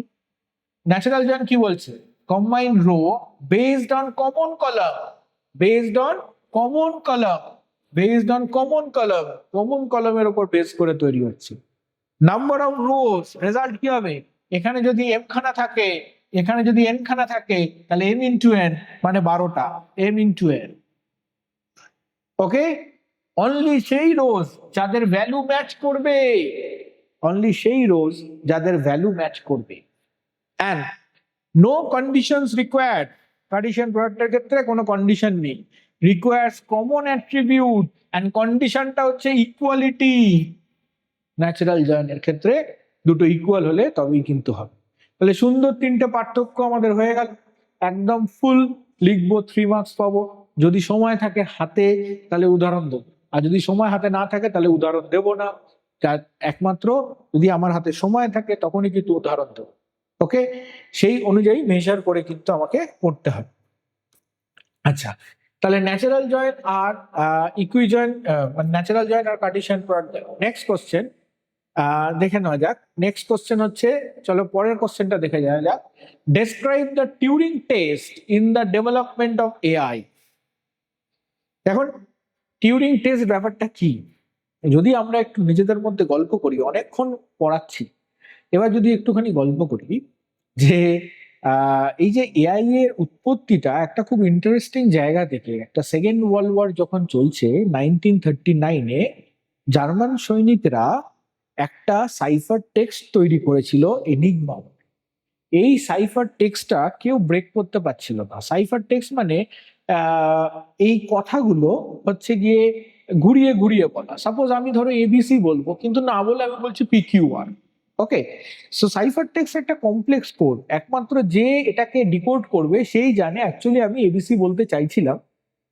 natural join কি বলছে, combine row based on common column, based on common column, based on common column, common column এর উপর base করে তৈরি হচ্ছে। Number of rose, result কি হবে, এখানে যদি m খানা থাকে, এখানে যদি n খানা থাকে, তাহলে m ইনটু n মানে 12টা, m ইনটু n। ওকে, অনলি সেই রোজ যাদের ভ্যালু ম্যাচ করবে, অনলি সেই রোজ যাদের ভ্যালু ম্যাচ করবে। And no conditions required, Cartesian প্রোডাক্টের ক্ষেত্রে কোনো কন্ডিশন নেই, রিকোয়ার্স কমন অ্যাট্রিবিউট এন্ড কন্ডিশনটা হচ্ছে ইকুয়ালিটি। ন্যাচারাল জয়েনের ক্ষেত্রে দুটো ইকুয়াল হলে তবেই কিন্তু হবে। তাহলে সুন্দর তিনটে পার্থক্য আমাদের হয়ে গেল, একদম ফুল লিখবো, 3 মার্কস পাবো। যদি সময় থাকে হাতে তাহলে উদাহরণ দেবো, আর যদি সময় হাতে না থাকে তাহলে উদাহরণ দেবো না। একমাত্র যদি আমার হাতে সময় থাকে তখনই কিন্তু উদাহরণ দেবো। ওকে, সেই অনুযায়ী মেজার করে কিন্তু আমাকে করতে হবে। আচ্ছা, তাহলে ন্যাচারাল জয়েন আর ইকুই জয়েন, ন্যাচারাল জয়েন আর কার্টেসিয়ান প্রোডাক্ট। নেক্সট কোশ্চেন দেখে নেওয়া যাক। নেক্সট কোশ্চেন হচ্ছে, চলো পরের কোশ্চেনটা দেখে যাওয়া যাক। Describe the Turing test in the development of AI. এখন টিউরিং টেস্ট ব্যাপারটা কি, যদি আমরা একটু নিজেদের মধ্যে গল্প করি, অনেকক্ষণ পড়াচ্ছি, এবার যদি একটুখানি গল্প করি যে এই যে এআই এর উৎপত্তিটা একটা খুব ইন্টারেস্টিং জায়গা থেকে, একটা সেকেন্ড ওয়ার্ল্ড ওয়ার যখন চলছে 1939-এ জার্মান সৈনিকরা একটা সাইফার টেক্সট তৈরি করেছিল এনিগমা। এই সাইফার টেক্সটটা কেউ ব্রেক করতে পারছিল না। সাইফার টেক্সট মানে এই কথাগুলো হচ্ছে গিয়ে ঘুরিয়ে ঘুরিয়ে বলা। সাপোজ আমি ধরো এবিসি বলবো, কিন্তু না বলে আমি বলছি PQ1। ওকে, সো সাইফার টেক্সট একটা কমপ্লেক্স কোড, একমাত্র যে এটাকে ডিকোড করবে সেই জানে অ্যাকচুয়ালি আমি এবিসি বলতে চাইছিলাম,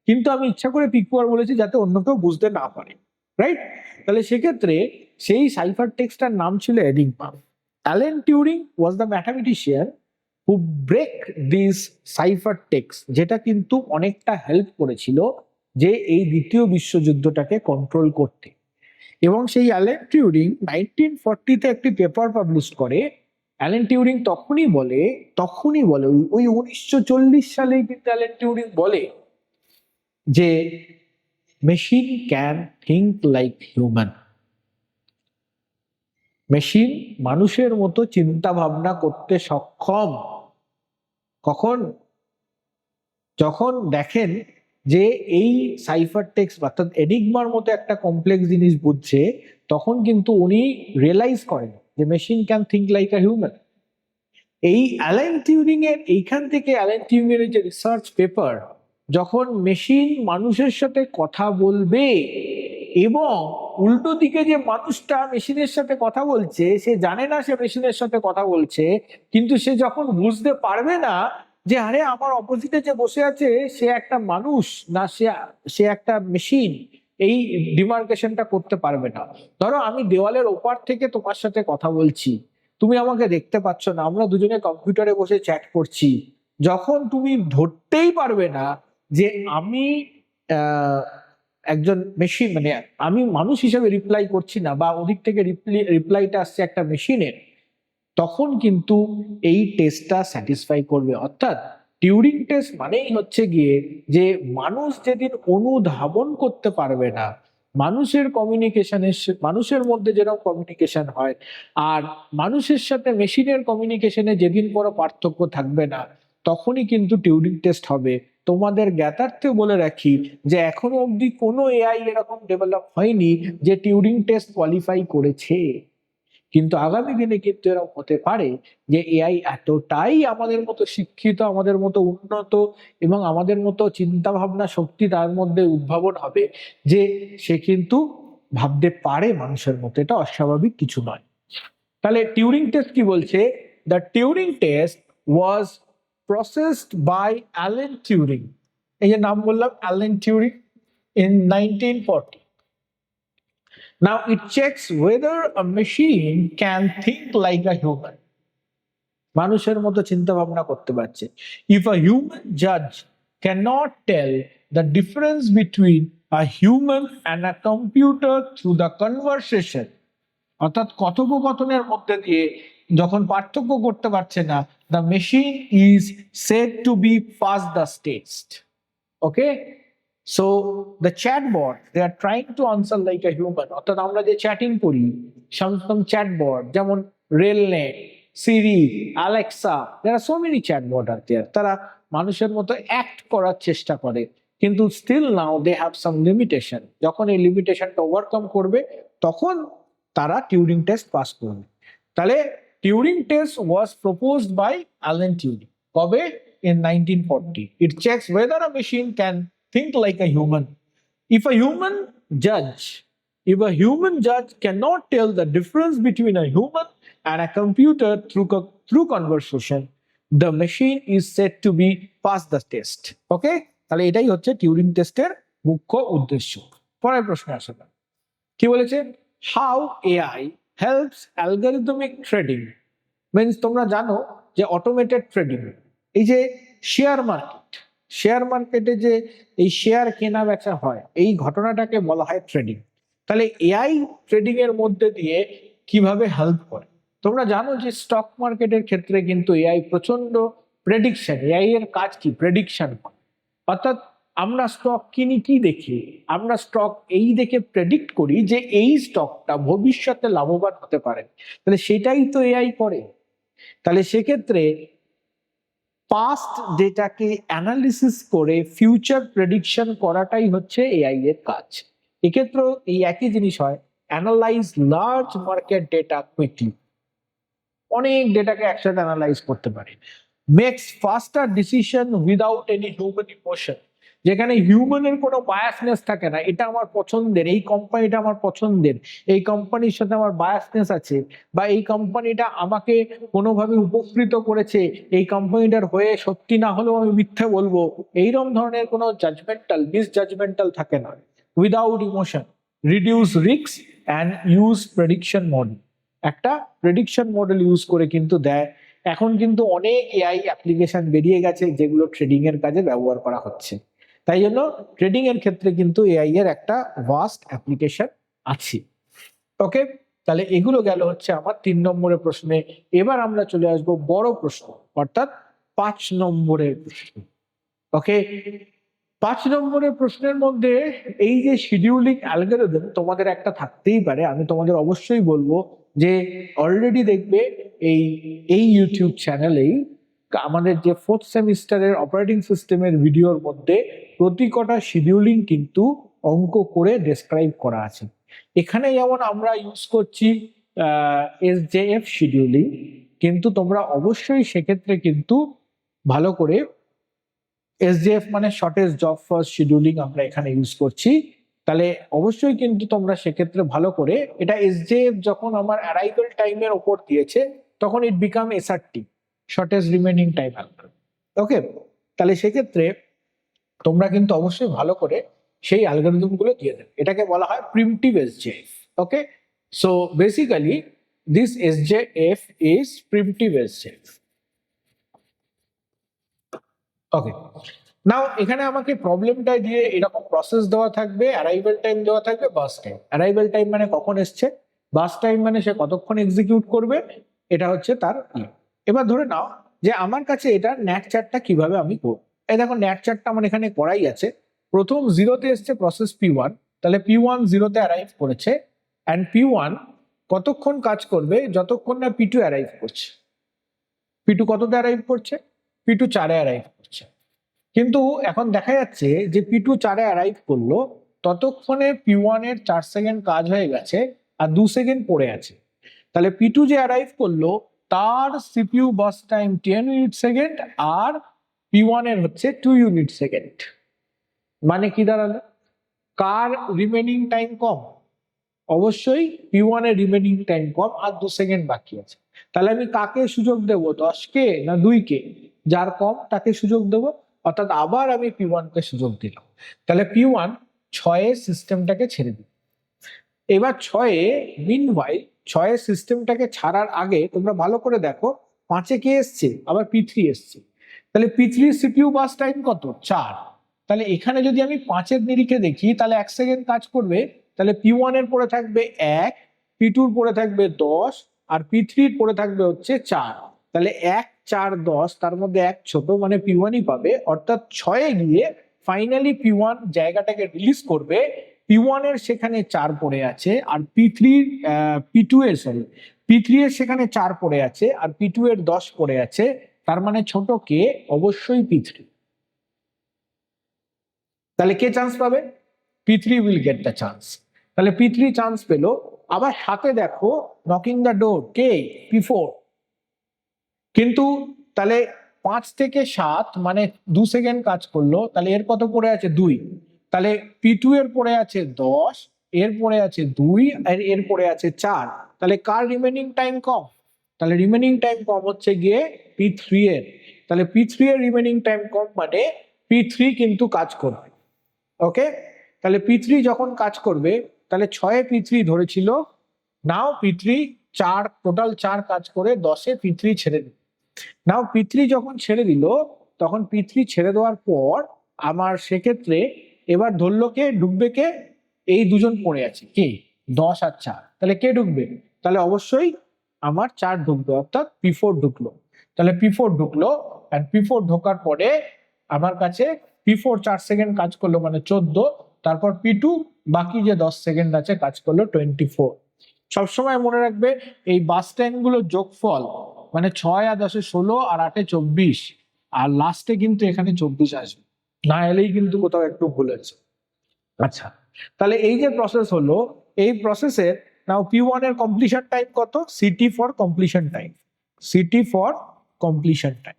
কিন্তু আমি ইচ্ছা করে PQ1 বলেছি যাতে অন্য কেউ বুঝতে না পারে, রাইট? তাহলে সেক্ষেত্রে সেই সাইফার টেক্সটার নাম ছিল Enigma. Alan Turing was the mathematician who break this cipher text, যেটা কিন্তু অনেকটা হেল্প করেছিল যে এই দ্বিতীয় বিশ্বযুদ্ধটাকে কন্ট্রোল করতে। এবং সেই অ্যালেন টিউরিং 1940-তে একটি পেপার পাবলিশ করে। অ্যালেন টিউরিং তখনই বলে ওই 1940 সালেই কিন্তু অ্যালেন টিউরিং বলে যে machine can think like human. Machine মানুষের মতো চিন্তা ভাবনা করতে সক্ষম। কখন? যখন দেখেন যে এই সাইফার টেক্সট অর্থাৎ এনিগমার মতো একটা কমপ্লেক্স জিনিস বুঝছে, তখন কিন্তু উনি রিয়েলাইজ করেন যে machine can think like a human. এই অ্যালেন টিউরিং এর এইখান থেকে অ্যালেন টিউরিং এর যে রিসার্চ পেপার, যখন মেশিন মানুষের সাথে কথা বলবে এবং উল্টো দিকে যে মানুষটা মেশিনের সাথে কথা বলছে সে জানে না সে মেশিনের সাথে কথা বলছে, কিন্তু সে যখন বুঝতে পারবে না যে আরে আমার অপোজিটে যে বসে আছে সে একটা মানুষ না সে একটা মেশিন, এই ডিমার্কেশনটা করতে পারবে না। ধরো আমি দেওয়ালের ওপার থেকে তোমার সাথে কথা বলছি, তুমি আমাকে দেখতে পাচ্ছ না, আমরা দুজনে কম্পিউটারে বসে চ্যাট করছি, যখন তুমি ধরতেই পারবে না যে আমি একজন মেশিন, মানে আমি মানুষ হিসেবে রিপ্লাই করছি না বা ওদিক থেকে রিপ্লাইটা আসছে একটা মেশিনের, তখন কিন্তু এই টেস্টটা স্যাটিসফাই করবে। অর্থাৎ টিউরিং টেস্ট মানেই হচ্ছে গিয়ে যে মানুষ যেদিন অনুধাবন করতে পারবে না, মানুষের কমিউনিকেশনের মানুষের মধ্যে যেরকম কমিউনিকেশন হয় আর মানুষের সাথে মেশিনের কমিউনিকেশনে যেদিন কোনো পার্থক্য থাকবে না, তখনই কিন্তু টিউরিং টেস্ট হবে। তোমাদের জ্ঞাতার্থে বলে রাখি যে এখনো অবধি কোনো এআই এরকম ডেভেলপ হয়নি যে টিউরিং টেস্ট কোয়ালিফাই করেছে। কিন্তু আগামী দিনে কিন্তু এরকম হতে পারে যে এআই এতটাই আমাদের মতো শিক্ষিত, আমাদের মতো উন্নত এবং আমাদের মতো চিন্তা ভাবনা শক্তি তার মধ্যে উদ্ভাবন হবে যে সে কিন্তু ভাবতে পারে মানুষের মতো। এটা অস্বাভাবিক কিছু নয়। তাহলে টিউরিং টেস্ট কি বলছে? The Turing test was processed by Alan Turing. এই যে নাম বললাম Alan Turing, in 1940. Now it checks whether a machine can think like a human. মানুষের মতো চিন্তা ভাবনা করতে পারছে। If a human judge cannot tell the difference between a human and a computer through the conversation, অর্থাৎ কথোপকথনের মধ্যে দিয়ে যখন পার্থক্য করতে পারছে না, the machine is said to be past the test. Okay? So the chatbot, they are trying to answer like a human. অর্থাৎ আমরা যে চ্যাটিং করি, some chatbot যেমন রেলনেট, সিরি, Alexa, there are so many chatbot out there. তারা মানুষের মতো act করার চেষ্টা করে, কিন্তু still now they have some limitation. যখন এই লিমিটেশনটা ওভারকাম করবে তখন তারা টিউরিং টেস্ট পাস করবে। তাহলে Turing test was proposed by Alan Turing. কবে? in 1940. It checks whether a machine can think like a human. If a human judge cannot tell the difference between a human and a computer through conversation, the machine is said to be past the test. Okay? তাহলে এটাই হচ্ছে Turing টেস্টের মুখ্য উদ্দেশ্য। পরের প্রশ্ন আসলে কি বলেছে? How AI helps algorithmic trading. Means তোমরা জানো যে অটোমেটেড ট্রেডিং, এই যে শেয়ার মার্কেটে যে এই শেয়ার কেনা বেচা হয়, এই ঘটনাটাকে বলা হয় ট্রেডিং। তাহলে এআই ট্রেডিং এর মধ্যে দিয়ে কিভাবে হেল্প করে? তোমরা জানো যে স্টক মার্কেটের ক্ষেত্রে কিন্তু এআই প্রচন্ড প্রেডিকশন, এআই এর কাজ কি? প্রেডিকশন। অর্থাৎ আমরা স্টক কিনি কি দেখি? আমরা স্টক এই দেখে প্রেডিক্ট করি যে এই স্টকটা ভবিষ্যতে লাভবান হতে পারে। তাহলে সেটাই তো এআই করে। তাহলে সেক্ষেত্রে পাস্ট ডেটাকে অ্যানালিসিস করে ফিউচার প্রেডিকশন করাটাই হচ্ছে এআই এর কাজ। এক্ষেত্রেও এই একই জিনিস হয়, analyse large market data quickly. অনেক ডেটাকে একসাথে অ্যানালাইজ করতে পারে। Makes faster decision without any human emotion. যেখানে হিউম্যানের কোনো বায়াসনেস থাকে না, এটা আমার পছন্দের, এই কোম্পানিটা আমার পছন্দের, এই কোম্পানির সাথে আমার বায়াসনেস আছে, বা এই কোম্পানিটা আমাকে কোনোভাবে উপকৃত করেছে, এই কোম্পানিটার হয়ে সত্যি না হলেও আমি মিথ্যে বলবো, এইরকম ধরনের কোনো মিসজাজমেন্টাল থাকে না। Without emotion, reduce risk and use prediction model. একটা প্রেডিকশন মডেল ইউজ করে কিন্তু দেয়। এখন কিন্তু অনেক এআই অ্যাপ্লিকেশন বেরিয়ে গেছে যেগুলো ট্রেডিং এর কাজে ব্যবহার করা হচ্ছে। তাই জন্য ট্রেডিং এর ক্ষেত্রে কিন্তু এআই এর একটা ভাস্ট অ্যাপ্লিকেশন আছে। ওকে, তাহলে এগুলো গেল হচ্ছে আমার 3 নম্বরের প্রশ্নে। এবার আমরা চলে আসবো বড় প্রশ্ন, অর্থাৎ 5 নম্বরের প্রশ্ন। ওকে, 5 নম্বরের প্রশ্নের মধ্যে এই যে শিডিউলিং অ্যালগরিদম তোমাদের একটা থাকতেই পারে। আমি তোমাদের অবশ্যই বলবো যে অলরেডি দেখবে এই ইউটিউব চ্যানেলেই আমাদের যে 4th সেমিস্টারের অপারেটিং সিস্টেমের ভিডিওর মধ্যে প্রতি কটা শিডিউলিং কিন্তু অঙ্ক করে ডেসক্রাইব করা আছে। এখানে যেমন আমরা ইউজ করছি এসজেএফ শিডিউলিং, কিন্তু তোমরা অবশ্যই সেক্ষেত্রে কিন্তু ভালো করে এসজেএফ মানে শর্টেস্ট জব ফার্স্ট শিডিউলিং আমরা এখানে ইউজ করছি। তাহলে অবশ্যই কিন্তু তোমরা সেক্ষেত্রে ভালো করে, এটা এসজেএফ যখন আমার অ্যারাইভাল টাইমের ওপর দিয়েছে তখন it become SRT, shortest remaining time algorithm. Okay, তাহলে সেক্ষেত্রে তোমরা কিন্তু অবশ্যই ভালো করে সেই অ্যালগরিদম গুলো দিয়ে দেবে। এটাকে বলা হয় primitive SJF. Okay, so basically this SJF is primitive SJF. Okay, now এখানে আমাকে প্রবলেমটা দিয়ে এরকম প্রসেস দেওয়া থাকবে, অ্যারাইভাল টাইম দেওয়া থাকবে, বাস টাইম। অ্যারাইভাল টাইম মানে কখন এসছে, বাস টাইম মানে সে কতক্ষণ এক্সিকিউট করবে, এটা হচ্ছে তার। এবার ধরে নাও যে আমার কাছে এটা ন্যাট চার্টটা কিভাবে আমি করব। এই দেখো ন্যাট চার্টটা আমার এখানে করাই আছে। প্রথম 0তে এসছে প্রসেস P1, তাহলে P1 0-তে অ্যারাইভ করেছে, অ্যান্ড P1 কতক্ষণ কাজ করবে? যতক্ষণ না P2 অ্যারাইভ করছে। P2 কততে অ্যারাইভ করছে? P2 4-এ অ্যারাইভ করছে। কিন্তু এখন দেখা যাচ্ছে যে P2 4-এ অ্যারাইভ করলো, ততক্ষণে P1 এর 4 সেকেন্ড কাজ হয়ে গেছে আর 2 সেকেন্ড পড়ে আছে। তাহলে P2 যে অ্যারাইভ করলো তার CPU burst time 10 unit second আর P1 এর হচ্ছে 2 ইউনিট সেকেন্ড। মানে কি দাঁড়ালো? কার রিমেনিং টাইম কম? অবশ্যই P1 এর রিমেনিং টাইম কম আর 2 সেকেন্ড বাকি আছে। তাহলে আমি কাকে সুযোগ দেব? 10কে না 2কে? যার কম তাকে সুযোগ দেব, অর্থাৎ আবার আমি P1 কে সুযোগ দিলাম। তাহলে P1 6-এ সিস্টেমটাকে ছেড়ে দিই। এবার 6-এ মিনওয়াইল 6-এ সিস্টেমটাকে ছাড়ার আগে তোমরা ভালো করে দেখো 5-এ কে এসছে? আবার P3 এসছে। তাহলে P3 সিপিইউ বার্স্ট টাইম কত? 4। তাহলে এখানে যদি আমি 5-এর নিরিখে দেখি তাহলে 1 সেকেন্ড কাজ করবে। তাহলে P1 এর পরে থাকবে 1, P2 এর পরে থাকবে 10 আর P3 এর পরে থাকবে হচ্ছে 4। তাহলে 1 4 10, তার মধ্যে 1 ছোট, মানে P1ই পাবে। অর্থাৎ 6-এ গিয়ে ফাইনালি P1 জায়গাটাকে রিলিজ করবে। P1 এর সেখানে 4 পড়ে আছে আর P2 এর P3 এর সেখানে 4 পড়ে আছে আর P2 এর 10 পড়ে আছে। তার মানে ছোট কে? অবশ্যই P3। তাহলে কে চান্স পাবে? P3 will get the chance. তাহলে P3 চান্স পেল। আবার সাথে দেখো knocking the door K? P4। কিন্তু তাহলে 5 থেকে 7 মানে 2 সেকেন্ড কাজ করলো, তাহলে এর কত পড়ে আছে? 2। তাহলে P2 এর পড়ে আছে 10, এর পড়ে আছে 2 আর এর পড়ে আছে 4। তাহলে কার রিমেনিং টাইম কম? তাহলে রিমেনিং টাইম কম হচ্ছে গিয়ে P3 এর। তাহলে P3 এর রিমেনিং টাইম কম মানে P3 কিন্তু কাজ করবে। ওকে, তাহলে P3 যখন কাজ করবে তাহলে 6-এ P3 ধরেছিল, নাও P3 4 টোটাল 4 কাজ করে 10-এ P3 ছেড়ে দিল। নাও P3 যখন ছেড়ে দিল তখন P3 ছেড়ে দেওয়ার পর আমার সেক্ষেত্রে এবার ধরলো কে ঢুকবে? কে? এই দুজন পড়ে আছে, কে? 10 আর 4। তাহলে কে ঢুকবে? তাহলে অবশ্যই আমার 4 ঢুকবে, অর্থাৎ P4 ঢুকলো। তাহলে P4 ঢুকলো, আর P4 ঢোকার পরে আমার কাছে P4 4 সেকেন্ড কাজ করলো মানে 14, তারপর P2 বাকি যে 10 সেকেন্ড আছে কাজ করলো 24। সবসময় মনে রাখবে এই বাস টাইম গুলো যোগফল, মানে 6 আর 10-এ 16 আর 8-এ 24, আর লাস্টে কিন্তু এখানে 24 আসবে, না এলেই কিন্তু কোথাও একটু ভুল আছে। আচ্ছা, তাহলে এই যে প্রসেস হলো, এই প্রসেসের নাও P1 এর কমপ্লিশন টাইম কত? City for completion time. City for completion time.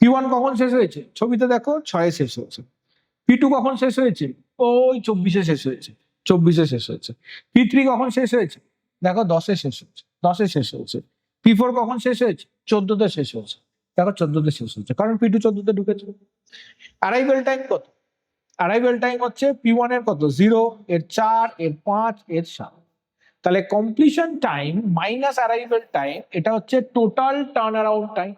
P1 কখন শেষ হয়েছে? ছবিতে দেখো 6-এ শেষ হয়েছে। P2 কখন শেষ হয়েছে? ওই 24-এ শেষ হয়েছে। 24-এ শেষ হয়েছে। P3 কখন শেষ হয়েছে? দেখো 10-এ শেষ হয়েছে। 10-এ শেষ হয়েছে। P4 কখন শেষ হয়েছে? 14-তে শেষ হয়েছে। দেখো 14-তে শেষ হয়েছে, কারণ P2 14-তে ঢুকেছে। অ্যারাইভেল টাইম কত? অ্যারাইভেল টাইম হচ্ছে P1 এর কত? 0, এর 4, এর 5, এর 7। তাহলে completion time minus arrival time, এটা হচ্ছে টোটাল টার্ন অ্যারাউন্ড টাইম।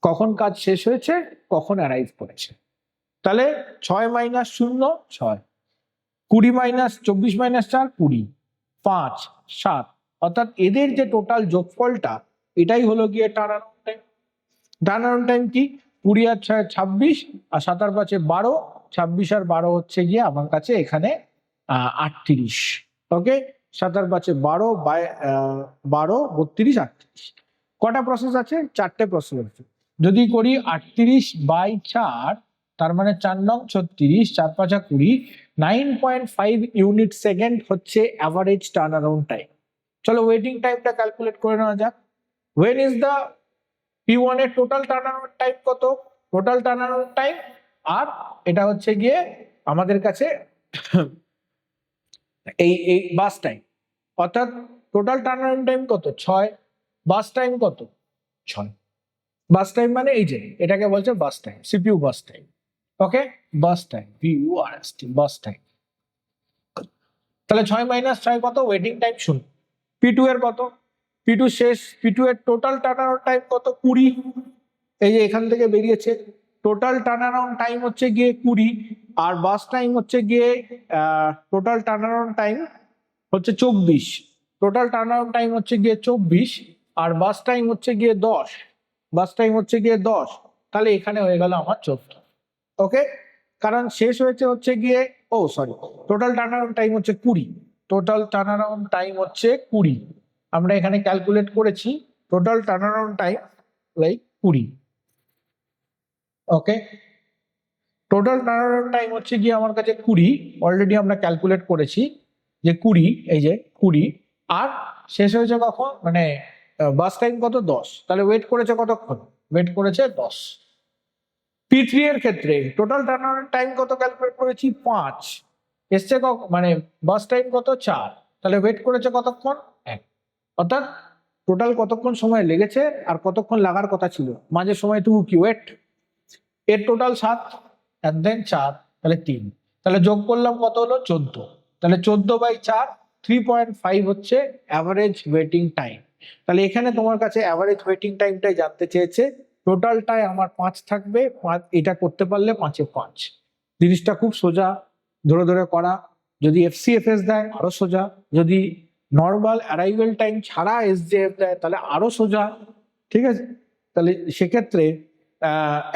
কখন কাজ শেষ হয়েছে, কখন অ্যারাইভ করেছে। তাহলে 6 মাইনাস 0 6, 20 মাইনাস 24 মাইনাস 4 20, 5 7, অর্থাৎ এদের যে টোটাল যোগফলটা এটাই হলো গিয়ে turn around time. Turn around time কি? 20 আর 6 26 আর 7 আর 5 12, 26 আর 12 হচ্ছে গিয়ে আমার কাছে এখানে 38। ওকে, 7 আর 5 12 বাই 12 32 38। কটা প্রসেস আছে? 4টে প্রসেস আছে। যদি করি 38/4, তার মানে 4 নং 36, 4 5 20, 9.5 ইউনিট সেকেন্ড হচ্ছে অ্যাভারেজ টার্ন অ্যারাউন্ড টাইম। চলো ওয়েটিং টাইমটা ক্যালকুলেট করে নেওয়া যাক। ওয়েন ইজ দ্য P1 এর টোটাল টার্ন অ্যারাউন্ড টাইম কত? টোটাল টার্ন অ্যারাউন্ড টাইম, আর এটা হচ্ছে গিয়ে আমাদের কাছে এই বাস টাইম, অর্থাৎ টোটাল টার্ন অ্যারাউন্ড টাইম কত? 6, বাস টাইম কত? 6। বাস টাইম মানে এই যে এটাকে বলছে burst time, CPU burst time. Okay, burst time, BURST, burst time. তাহলে 6 মাইনাস 6 কত? Waiting time 0। P2 এর কত? P2 শেষ, P2 এর টোটাল টার্ন অ্যারাউন্ড টাইম কত? 20। এই যে এখান থেকে বেরিয়েছে, টোটাল টার্ন অ্যারাউন্ড টাইম হচ্ছে গিয়ে 20, আর বাস টাইম হচ্ছে গিয়ে টোটাল টার্ন অ্যারাউন্ড টাইম হচ্ছে 24। টোটাল টার্ন অ্যারাউন্ড টাইম হচ্ছে গিয়ে 24 আর বাস টাইম হচ্ছে গিয়ে 10। বাস টাইম হচ্ছে গিয়ে 10, তাহলে এখানে হয়ে গেল আমার 14। ওকে, কারণ শেষ হয়েছে হচ্ছে গিয়ে টোটাল টার্নারাউন্ড টাইম হচ্ছে 20। টোটাল টার্নারাউন্ড টাইম হচ্ছে 20। আমরা এখানে ক্যালকুলেট করেছি টোটাল টার্নারাউন্ড টাইম লাইক 20। ওকে, টোটাল টার্নারাউন্ড টাইম হচ্ছে গিয়ে আমার কাছে 20, অলরেডি আমরা ক্যালকুলেট করেছি যে 20, এই যে 20, আর শেষ হয়েছে কখন, মানে বাস টাইম কত, 10। তাহলে ওয়েট করেছে কতক্ষণ, ওয়েট করেছে 10। P3 এর ক্ষেত্রে টোটাল টার্নারাউন্ড টাইম কত ক্যালকুলেট করেছি, 5। এসছে মানে বাস টাইম কত, 4। তাহলে ওয়েট করেছে কতক্ষণ, 1। অর্থাৎ টোটাল কতক্ষণ সময় লেগেছে আর কতক্ষণ লাগার কথা ছিল, মাঝের সময়টুকু কি ওয়েট। এর টোটাল 7 and then 4, তাহলে 3। তাহলে যোগ করলাম কত হলো, 14। তাহলে 14/4, 3.5 হচ্ছে অ্যাভারেজ ওয়েটিং টাইম। তাহলে এখানে তোমার কাছে অ্যাভারেজ ওয়েটিং টাইমটাই জানতে চেয়েছে। টোটালটাই আমার 5 থাকবে, এটা করতে পারলে 5 এ 5। জিনিসটা খুব সোজা, ধরে ধরে করা। যদি FCFS দেয় আরো সোজা, যদি নর্মাল অ্যারাইভেল টাইম ছাড়া SJF দেয় তাহলে আরো সোজা। ঠিক আছে, তাহলে সেক্ষেত্রে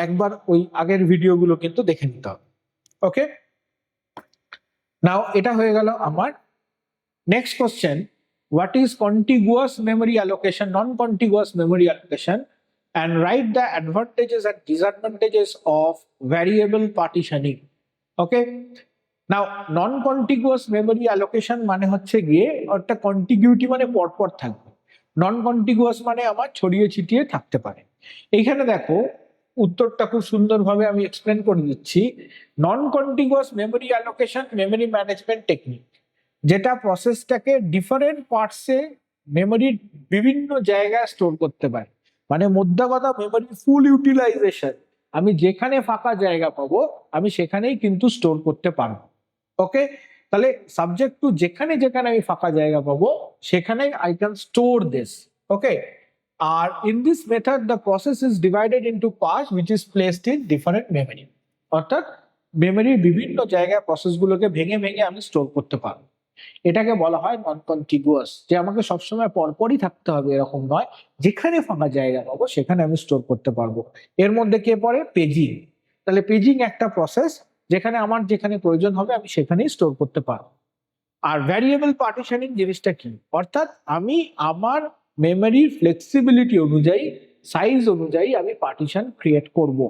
একবার ওই আগের ভিডিওগুলো কিন্তু দেখে নিতে হবে। ওকে, নাও এটা হয়ে গেল আমার। Next question, what is contiguous memory allocation, non contiguous memory allocation, and write the advantages and disadvantages of variable partitioning. Okay, now non contiguous memory allocation মানে হচ্ছে গিয়ে একটা কন্টিগুইটি মানে পরপর থাকবে, নন কন্টিগুয়াস মানে আমার ছড়িয়ে ছিটিয়ে থাকতে পারে। এইখানে দেখো উত্তরটা খুব সুন্দরভাবে আমি এক্সপ্লেন করে দিচ্ছি। Non contiguous memory allocation memory management technique, যেটা প্রসেসটাকে ডিফারেন্ট পার্টসে মেমোরির বিভিন্ন জায়গায় স্টোর করতে পারে। মানে মোদ্দা কথা, মেমোরির ফুল ইউটিলাইজেশন, আমি যেখানে ফাঁকা জায়গা পাবো আমি সেখানেই কিন্তু স্টোর করতে পারবো। ওকে, তাহলে সাবজেক্ট টু যেখানে যেখানে আমি ফাঁকা জায়গা পাবো সেখানেই I can store this. Okay, আর in this method the process is divided into parts which is placed in different memory. অর্থাৎ মেমোরির বিভিন্ন জায়গায় প্রসেসগুলোকে ভেঙে ভেঙে আমি স্টোর করতে পারবো। এটাকে বলা হয় নন কন্টিগুয়াস, যে আমাকে সবসময় পরপরই থাকতে হবে এরকম নয়, যেখানে ফাঁকা জায়গা পাবো সেখানে আমি স্টোর করতে পারবো। এর মধ্যে কে পড়ে, পেজিং। তাহলে পেজিং একটা প্রসেস যেখানে আমার যেখানে প্রয়োজন হবে আমি সেখানেই স্টোর করতে পারবো। আর ভ্যারিয়েবল পার্টিশনিং জিনিসটা কি, অর্থাৎ আমি আমার মেমোরির ফ্লেক্সিবিলিটি অনুযায়ী, সাইজ অনুযায়ী আমি পার্টিশন ক্রিয়েট করব।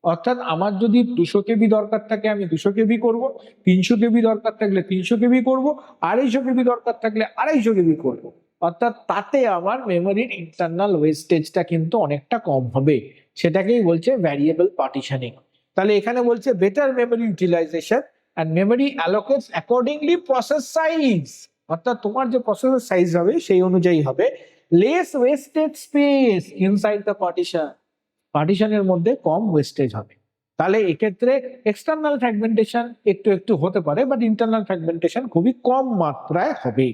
অর্থাৎ আমার যদি 200 KB দরকার থাকে আমি 200 KB করব, 300 KB দরকার থাকলে 300 KB করব, 250 KB দরকার থাকলে 250 KB করব। অর্থাৎ তাতে আমার মেমোরির ইন্টারনাল ওয়েস্টেজটা কিন্তু অনেকটা কম হবে, সেটাকেই বলছে ভ্যারিয়েবল পার্টিশনিং। তাহলে এখানে বলছে better memory utilisation and memory allocates accordingly process size, অর্থাৎ তোমার যে প্রসেসের সাইজ হবে সেই অনুযায়ী হবে। less wasted space inside the partition, পার্টিশনের মধ্যে কম ওয়েস্টেজ হবে। তাহলে এক্ষেত্রে এক্সটার্নাল ফ্র্যাগমেন্টেশন একটু একটু হতে পারে, বাট ইন্টারনাল ফ্র্যাগমেন্টেশন খুবই কম মাত্রায় হবে।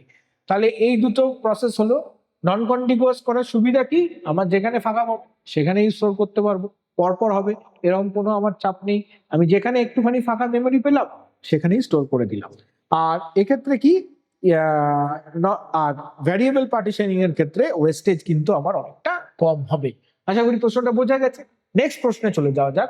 তাহলে এই দুটো প্রসেস হলো। নন কন্টিগুয়াস করার সুবিধা কি, আমার যেখানে ফাঁকা পাবো সেখানেই স্টোর করতে পারবো, পরপর হবে, এরকম কোনো আমার চাপ নেই। আমি যেখানে একটুখানি ফাঁকা মেমোরি পেলাম সেখানেই স্টোর করে দিলাম। আর এক্ষেত্রে কি, আর ভ্যারিয়েবল পার্টিশনিং এর ক্ষেত্রে ওয়েস্টেজ কিন্তু আমার অনেকটা কম হবে। আশা করি প্রশ্নটা বোঝা গেছে। নেক্সট প্রশ্নে চলে যাওয়া যাক।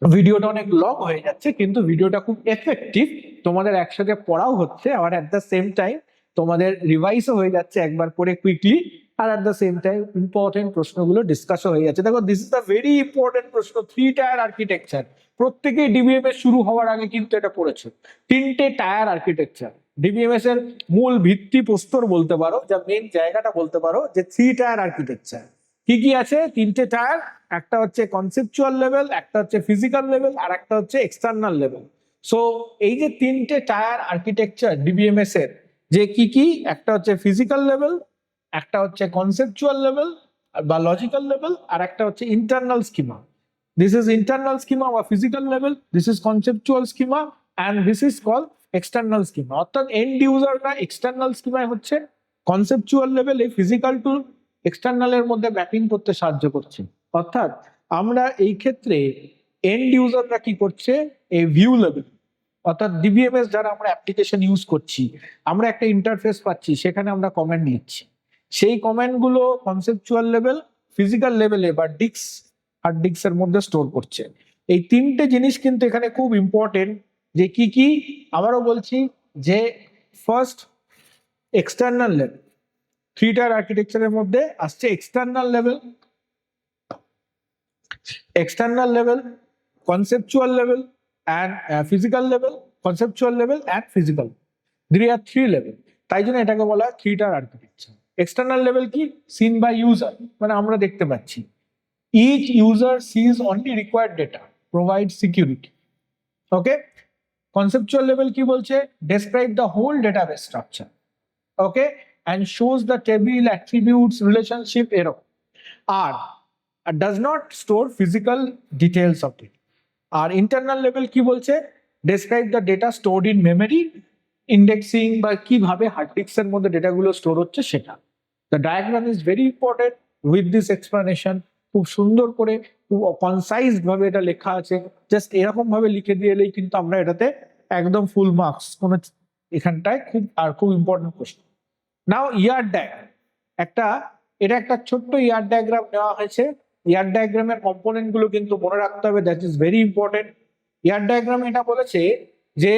ভিডিওটা অনেক লং হয়ে যাচ্ছে কিন্তু ভিডিওটা খুব এফেক্টিভ, তোমাদের একসাথে পড়াও হচ্ছে আর অ্যাট দ্য সেম টাইম তোমাদের রিভাইসও হয়ে যাচ্ছে একবার পরে কুইকলি, আর at the same time important প্রশ্নগুলো ডিসকাসও হয়ে যাচ্ছে। দেখো, this is the very important প্রশ্ন, 3 টায়ার আর্কিটেকচার। প্রত্যেকেই ডিবিএমএস শুরু হওয়ার আগে কিন্তু এটা পড়েছে। 3টে টায়ার আর্কিটেকচার ডিবিএমএস এর মূল ভিত্তি প্রস্তর বলতে পারো, যা মেন জায়গাটা বলতে পারো, যে 3 টায়ার আর্কিটেকচার কি কি আছে। 3টে টায়ার, একটা হচ্ছে কনসেপচুয়াল লেভেল, একটা হচ্ছে ফিজিক্যাল লেভেল, আর একটা হচ্ছে এক্সটার্নাল লেভেল। সো এই যে 3টে টায়ার আর্কিটেকচার ডিবিএমএস এর, যে কি কি, একটা হচ্ছে ফিজিক্যাল লেভেল, একটা হচ্ছে কনসেপচুয়াল লেভেল বা লজিক্যাল লেভেল, আর একটা হচ্ছে internal schema. This is internal schema বা physical level, this is conceptual schema, and this is call external schema. অর্থাৎ এন্ড ইউজাররা এক্সটার্নাল স্কিমায় হচ্ছে কনসেপচুয়াল লেভেলে ফিজিক্যাল টু এক্সটার্নাল এর মধ্যে ম্যাপিং করতে সাহায্য করছে। অর্থাৎ আমরা এই ক্ষেত্রে এন্ড ইউজাররা কি করছে, এই ভিউ লেভেল, অর্থাৎ ডিবিএমএস যারা আমরা অ্যাপ্লিকেশন ইউজ করছি, আমরা একটা ইন্টারফেস পাচ্ছি, সেখানে আমরা কমেন্ট লিখছি, সেই কমেন্টগুলো কনসেপচুয়াল লেভেল, ফিজিক্যাল লেভেলে বা ডিস্ক হার্ড ডিস্কের মধ্যে স্টোর করছে। এই তিনটে জিনিস কিন্তু এখানে খুব ইম্পর্টেন্ট, যে কি কি আবারও বলছি, যে ফার্স্ট এক্সটার্নাল লেভেল, 3 টায়ার আর্কিটেকচারের মধ্যে আসছে external level, conceptual level and physical level, conceptual level and physical, 3 level. তাই জন্য এটাকে বলা হয় 3 টায়ার আর্কিটেকচার। এক্সটার্নাল লেভেল কি? সিন বাই ইউজার, মানে আমরা দেখতে পাচ্ছি। Each user sees only required data, provide security. Okay. Conceptual level কি বলছে? Describe the whole database structure, okay, and shows the table, attributes, relationship, এরকম। আর does not store physical details of it. R internal level কি বলছে? Describe the data stored in memory, indexing বা কিভাবে hard ডিস্কের মধ্যে ডেটাগুলো স্টোর হচ্ছে সেটা। The diagram is very important with this explanation. খুব সুন্দর করে, খুব কনসাইজ ভাবে এটা লেখা আছে। জাস্ট এরকম ভাবে লিখে দিয়ে এলেই কিন্তু আমরা এটাতে একদম ফুল মার্কস। কোনো এখানটায় খুব ইম্পর্টেন্ট প্রশ্ন। নাও ইয়ার ডায়াগ্রাম, এটা একটা ছোট্ট ইয়ার ডায়াগ্রাম নেওয়া হয়েছে। ইয়ার ডায়াগ্রামের কম্পোনেন্ট গুলো কিন্তু মনে রাখতে হবে, that is very important. Year diagram এটা বলেছে যে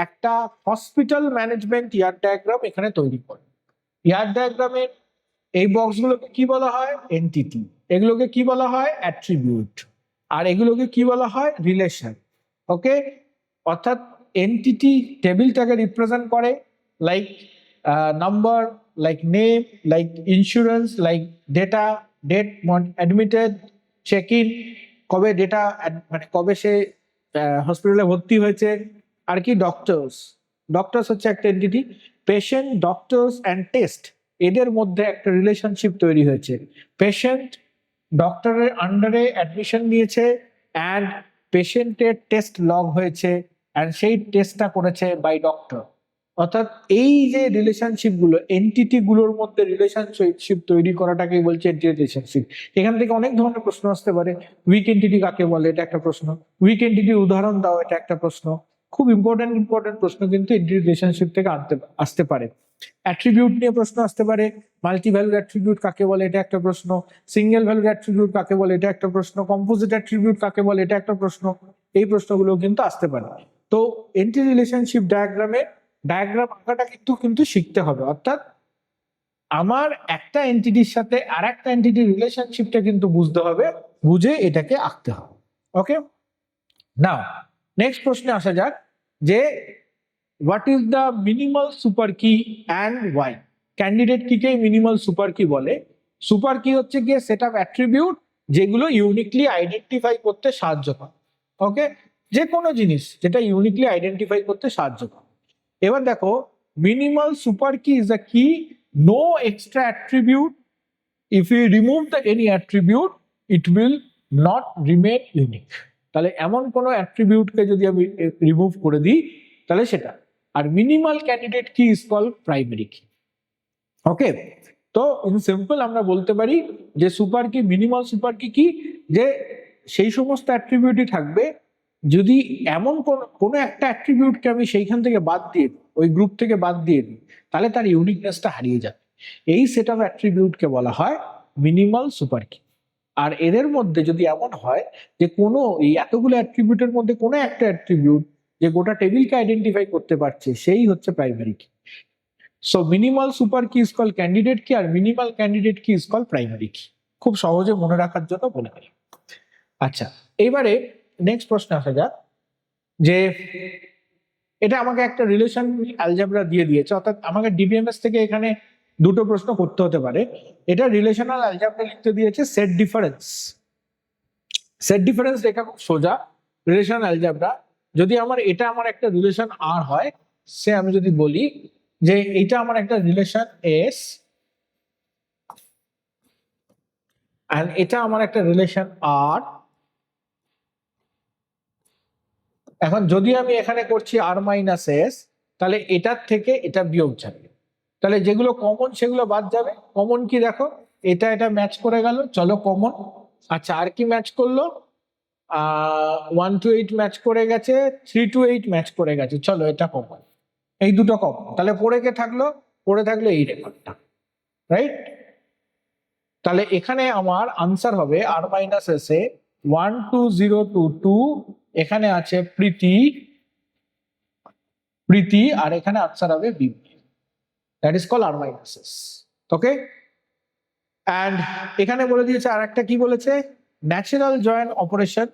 একটা হসপিটাল ম্যানেজমেন্ট ইয়ার ডায়াগ্রাম এখানে তৈরি করে। ইয়ার ডায়াগ্রামের এই বক্সগুলোকে কি বলা হয়? এন্টিটি। এগুলোকে কি বলা হয়? অ্যাট্রিবিউট। আর এগুলোকে কি বলা হয়? রিলেশন। ওকে। অর্থাৎ এন্টিটি টেবিলটাকে রিপ্রেজেন্ট করে, like number, like name, like insurance, like data, date admitted, check in, কবে ডেটা, মানে কবে সে হসপিটালে ভর্তি হয়েছে। আর কি? ডক্টরস হচ্ছে একটা entity. Patient, doctors and test, এদের মধ্যে একটা রিলেশনশিপ তৈরি হয়েছে। পেশেন্ট ডক্টরের আন্ডারে অ্যাডমিশন নিয়েছে অ্যান্ড পেশেন্টের টেস্ট লগ হয়েছে অ্যান্ড সেই টেস্টটা করেছে বাই ডক্টর। অর্থাৎ এই যে রিলেশনশিপ গুলো, এন্টিটি গুলোর মধ্যে রিলেশনশিপ তৈরি করাটাকে বলছে এন্টিটি রিলেশনশিপ। এখান থেকে অনেক ধরনের প্রশ্ন আসতে পারে। উইক এন্টিটি কাকে বলে? এটা একটা প্রশ্ন। উইক এন্টিটির উদাহরণ দাও, এটা একটা প্রশ্ন। খুব ইম্পর্টেন্ট প্রশ্ন কিন্তু এন্টিটি রিলেশনশিপ থেকে আসতে পারে। অ্যাট্রিবিউট নিয়ে প্রশ্ন আসতে পারে। মাল্টি ভ্যালুড অ্যাট্রিবিউট কাকে বলে? এটা একটা প্রশ্ন। সিঙ্গেল ভ্যালুড অ্যাট্রিবিউট কাকে বলে? এটা একটা প্রশ্ন। কম্পোজিট অ্যাট্রিবিউট কাকে বলে? এটা একটা প্রশ্ন। এই প্রশ্নগুলো কিন্তু আসতে পারে। তো এন্টিটি রিলেশনশিপ ডায়াগ্রাম আঁকাটা কিন্তু শিখতে হবে। অর্থাৎ আমার একটা এন্টিটির সাথে আর একটা এন্টিটির রিলেশনশিপটা কিন্তু বুঝতে হবে, বুঝে এটাকে আঁকতে হবে। ওকে। নাও নেক্সট প্রশ্নে আসা যাক, যে what is the minimal super key and why? Candidate কিকে মিনিমাল সুপার কি বলে? সুপার কি হচ্ছে গিয়ে সেট অফ অ্যাট্রিবিউট যেগুলো ইউনিকলি আইডেন্টিফাই করতে সাহায্য করে। ওকে। যে কোনো জিনিস যেটা ইউনিকলি আইডেন্টিফাই করতে সাহায্য করে। এবার দেখো, minimal super key is the key no extra attribute, if you remove the any attribute it will not remain unique. তাহলে এমন কোনো অ্যাট্রিবিউটকে যদি আমি রিমুভ করে দিই তাহলে সেটা। আর মিনিমাল ক্যান্ডিডেট কি ইজ কল্ড প্রাইমারি কি। ওকে। তো ইন সিম্পল আমরা বলতে পারি যে সুপার কি, মিনিমাল সুপার কি, যে সেই সমস্ত অ্যাট্রিবিউটই থাকবে যদি এমন কোনো একটা অ্যাট্রিবিউটকে আমি সেইখান থেকে বাদ দিয়ে দিই, ওই গ্রুপ থেকে বাদ দিয়ে দিই, তাহলে তার ইউনিকনেসটা হারিয়ে যাবে। এই সেট অফ অ্যাট্রিবিউটকে বলা হয় মিনিমাল সুপার কি। আর এদের মধ্যে যদি এমন হয় যে কোনো এই এতগুলো অ্যাট্রিবিউটের মধ্যে কোনো একটা অ্যাট্রিবিউট যে গোটা টেবিলকে আইডেন্টিফাই করতে পারছে, সেই হচ্ছে প্রাইমারি কি। So minimal super key is call candidate কি, আর মিনিমাল ক্যান্ডিডেট কি ইজ কল প্রাইমারি কি। খুব সহজে মনে রাখার জন্য বলে দিই। আচ্ছা, এইবারে নেক্সট প্রশ্ন আসা যাক, যে এটা আমাকে একটা রিলেশন অ্যালজেব্রা দিয়ে দিয়েছে, অর্থাৎ আমাকে ডিবিএমএস থেকে এখানে দুটো প্রশ্ন করতে হতে পারে। এটা রিলেশনাল অ্যালজেব্রা লিখতে দিয়েছে সেট ডিফারেন্স। সেট ডিফারেন্স লেখা খুব সোজা। রিলেশনাল অ্যালজেব্রা, যদি এটা আমার একটা রিলেশন আর হয়, সে আমি যদি বলি যে এটা আমার একটা রিলেশন এস এন্ড এটা আমার একটা রিলেশন আর। এখন যদি আমি এখানে করছি আর মাইনাস এস, তাহলে এটার থেকে এটা বিয়োগ যাবে, তাহলে যেগুলো কমন সেগুলো বাদ যাবে। কমন কি দেখো, এটা ম্যাচ করে গেল, চলো কমন। আচ্ছা, আর কি ম্যাচ করলো? 1 to 8 ম্যাচ করে গেছে, 3 to 8 ম্যাচ করে গেছে, চলো এটা কমন। এই দুটো কমন, তাহলে পড়ে থাকলো এই রেকর্ডটা, রাইট? তাহলে এখানে আমার আনসার হবে আর মাইনাস এস এ 12022, এখানে আছে প্রীতি, আর এখানে আনসার হবে B. That is call R minus S. Okay, and এখানে বলে দিয়েছে আর একটা কি বলেছে, ন্যাচারাল জয়েন অপারেশন।